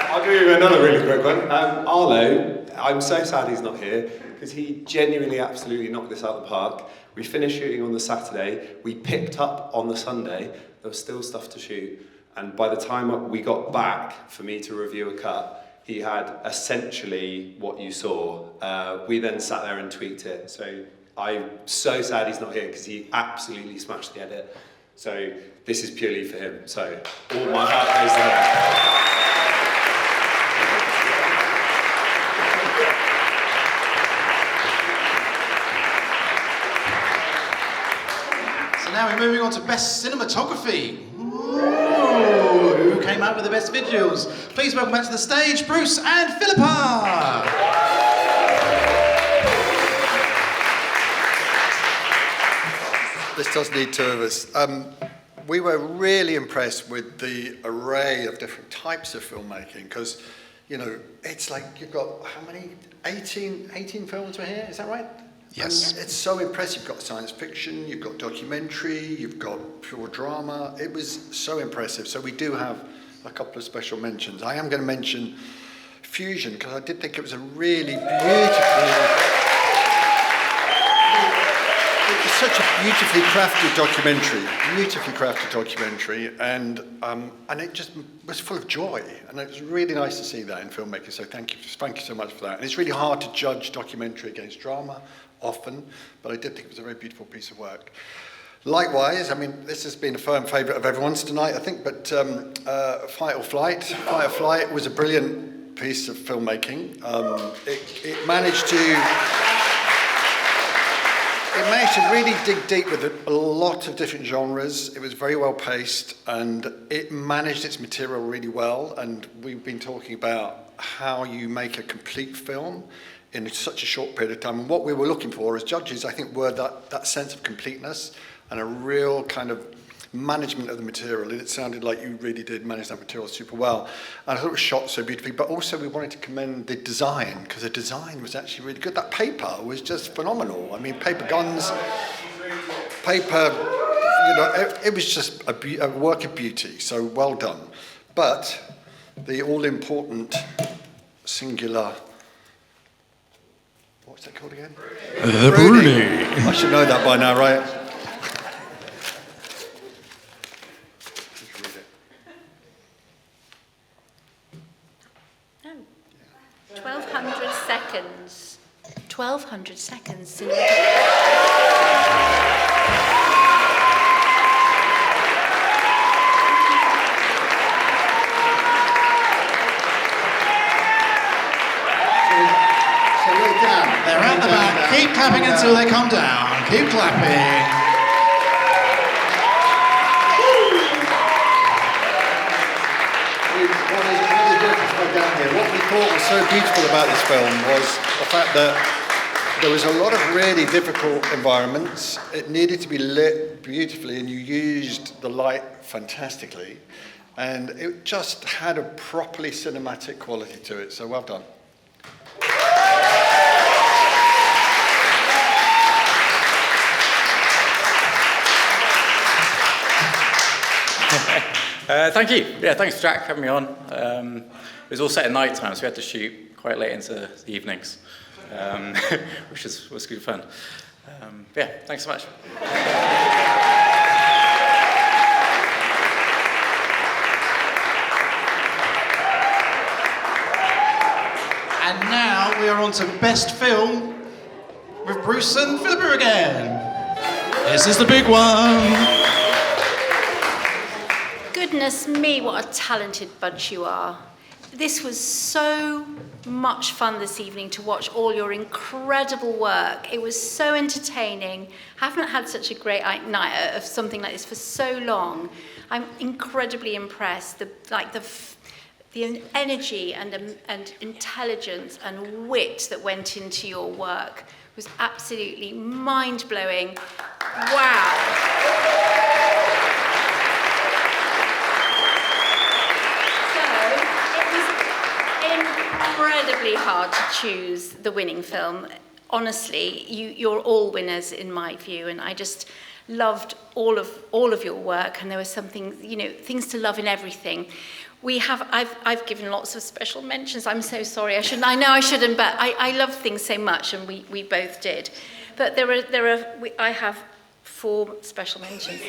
I'll give you another really quick one. Arlo, I'm so sad he's not here because he genuinely absolutely knocked this out of the park. We finished shooting on the Saturday, we picked up on the Sunday, there was still stuff to shoot, and by the time we got back for me to review a cut, he had essentially what you saw. We then sat there and tweaked it, so I'm so sad he's not here because he absolutely smashed the edit. So this is purely for him, so all my heart goes to him. Now we're moving on to Best Cinematography. Ooh, who came out with the best visuals? Please welcome back to the stage, Bruce and Philippa. This does need two of us. We were really impressed with the array of different types of filmmaking because, you know, it's like you've got, how many? 18 films were here, is that right? Yes. It's so impressive. You've got science fiction, you've got documentary, you've got pure drama. It was so impressive. So we do have a couple of special mentions. I am going to mention Fusion because I did think it was a really it was such a beautifully crafted documentary, and it just was full of joy, and it was really nice to see that in filmmaking. So thank you so much for that. And it's really hard to judge documentary against drama often, but I did think it was a very beautiful piece of work. Likewise, I mean, this has been a firm favourite of everyone's tonight, I think, but Fight or Flight was a brilliant piece of filmmaking. It managed to really dig deep with a lot of different genres. It was very well paced, and it managed its material really well. And we've been talking about how you make a complete film in such a short period of time. And what we were looking for as judges, I think, were that sense of completeness and a real kind of management of the material. And it sounded like you really did manage that material super well. And I thought it was shot so beautifully, but also we wanted to commend the design, because the design was actually really good. That paper was just phenomenal. I mean, paper guns, paper, you know, it was just a work of beauty, so well done. But the all-important singular, what's that called again? The Brunie. I should know that by now, right? 1,200 seconds. 1,200 seconds. They're at the back. Keep clapping until they come down. Keep clapping. What we thought was so beautiful about this film was the fact that there was a lot of really difficult environments. It needed to be lit beautifully, and you used the light fantastically, and it just had a properly cinematic quality to it, so well done. Thank you. Yeah, thanks Jack for having me on. It was all set at night time, so we had to shoot quite late into the evenings, which was good fun. Yeah, thanks so much. And now we are on to Best Film with Bruce and Philippa again. This is the big one. Goodness me, what a talented bunch you are. this was so much fun this evening to watch all your incredible work. It was so entertaining. I haven't had such a great night of something like this for so long. I'm incredibly impressed. The energy and intelligence and wit that went into your work was absolutely mind-blowing. Wow. Incredibly hard to choose the winning film. Honestly, you're all winners in my view, and I just loved all of your work, and there was something, things to love in everything. I've given lots of special mentions. I'm so sorry. I know I shouldn't, but I love things so much, and we both did. But I have 4 special mentions.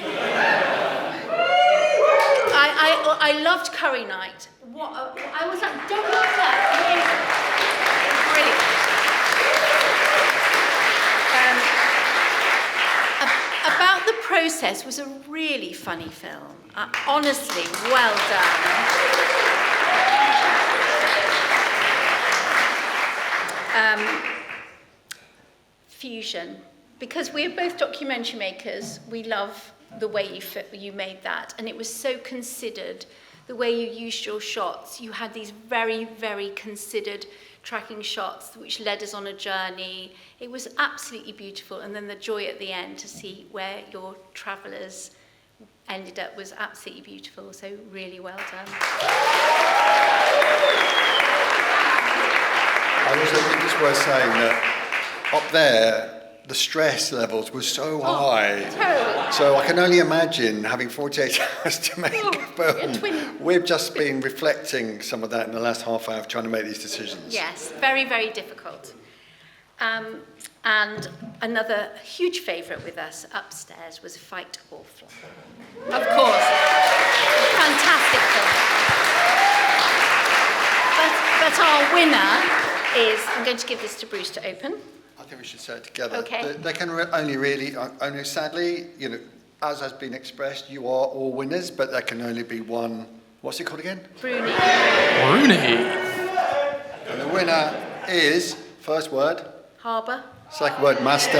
I loved Curry Night. I was like, don't look at that. Brilliant. About the Process was a really funny film. Honestly, well done. Fusion. Because we're both documentary makers, we love the way you made that, and it was so considered. The way you used your shots, you had these very, very considered tracking shots which led us on a journey. It was absolutely beautiful, and then the joy at the end to see where your travellers ended up was absolutely beautiful, so really well done. I also think it's worth saying that up there, the stress levels were so high. Terrible. So I can only imagine having 48 hours to make a film. We've just been reflecting some of that in the last half hour of trying to make these decisions. Yes, very, very difficult. And another huge favourite with us upstairs was Fight or Flight. Of course. Fantastic film. But our winner is, I'm going to give this to Bruce to open. I think we should say it together. Okay. They can only sadly, as has been expressed, you are all winners, but there can only be one. What's it called again? Brunie. And the winner is, first word, Harbour. second word, Master.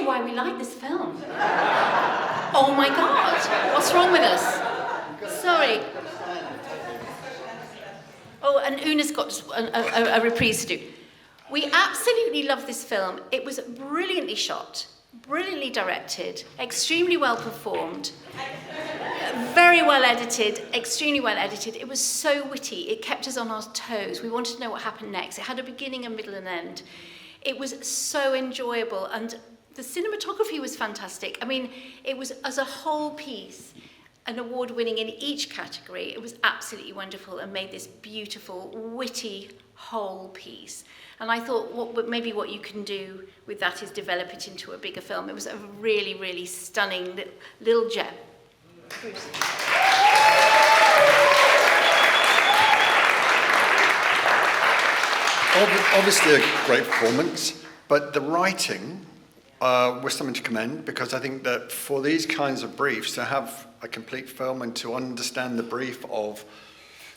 Why we like this film. Oh my God, what's wrong with us? Sorry. Oh, and Una's got a reprise to do. We absolutely love this film. It was brilliantly shot, brilliantly directed, extremely well performed, very well edited, extremely well edited. It was so witty. It kept us on our toes. We wanted to know what happened next. It had a beginning, a middle, and end. It was so enjoyable, and the cinematography was fantastic. I mean, it was, as a whole piece, an award winning in each category. It was absolutely wonderful and made this beautiful, witty, whole piece. And I thought maybe what you can do with that is develop it into a bigger film. It was a really, really stunning little gem. Bruce. Obviously a great performance, but the writing was something to commend, because I think that for these kinds of briefs, to have a complete film and to understand the brief of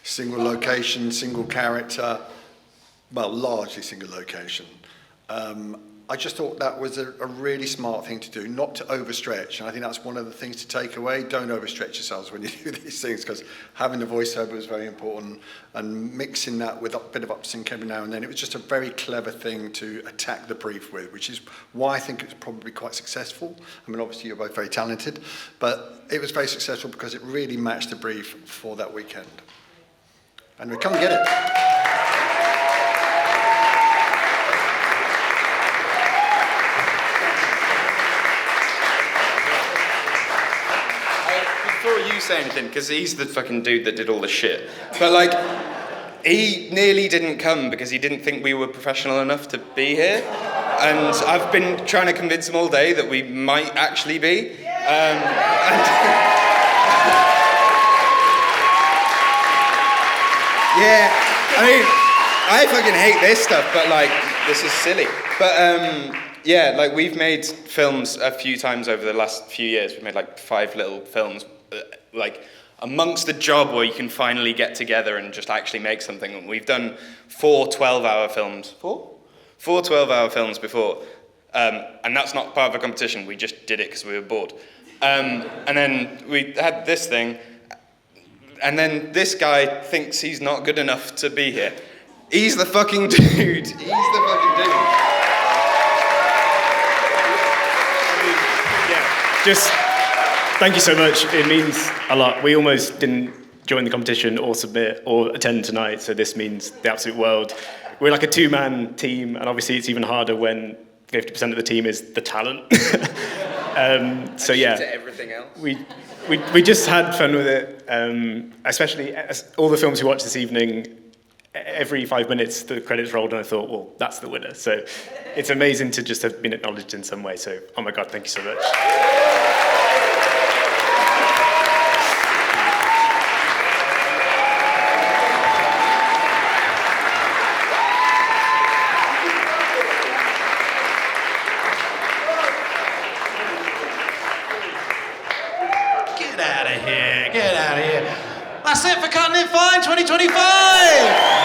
single location, single character, well, largely single location, I just thought that was a really smart thing to do, not to overstretch. And I think that's one of the things to take away. Don't overstretch yourselves when you do these things, because having the voiceover was very important, and mixing that with a bit of upsync every now and then. It was just a very clever thing to attack the brief with, which is why I think it was probably quite successful. I mean, obviously you're both very talented, but it was very successful because it really matched the brief for that weekend. And we come and get it. Before you say anything, because he's the fucking dude that did all the shit. But like, he nearly didn't come because he didn't think we were professional enough to be here. And I've been trying to convince him all day that we might actually be. Yeah, I mean, I fucking hate this stuff, but like, this is silly. But yeah, like we've made films a few times over the last few years. We've made like 5 little films, like amongst the job where you can finally get together and just actually make something. And we've done 4 12-hour films. 4 12-hour films before. And that's not part of a competition. We just did it because we were bored. And then we had this thing. And then this guy thinks he's not good enough to be here. He's the fucking dude. He's the fucking dude. Just thank you so much. It means a lot. We almost didn't join the competition or submit or attend tonight, so this means the absolute world. We're like a 2-man team, and obviously it's even harder when 50% of the team is the talent. So yeah, to everything else. We just had fun with it, especially all the films we watched this evening. Every 5 minutes the credits rolled and I thought, well, that's the winner. So it's amazing to just have been acknowledged in some way. So, oh my God, thank you so much. Get out of here, get out of here. That's it for Cutting It Fine 2025.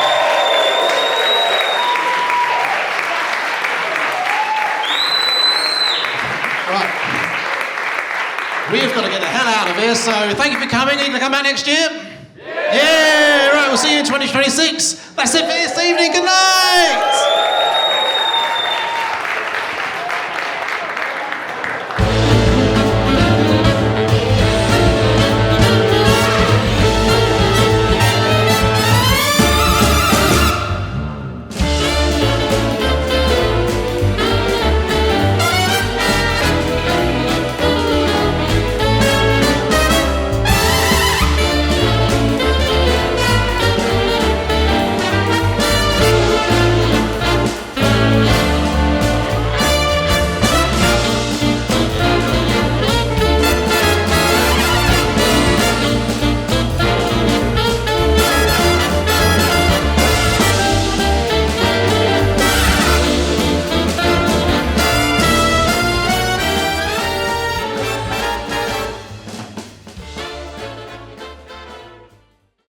We've got to get the hell out of here, so thank you for coming. Are you going to come back next year? Yeah, right, we'll see you in 2026. That's it for this evening. Good night.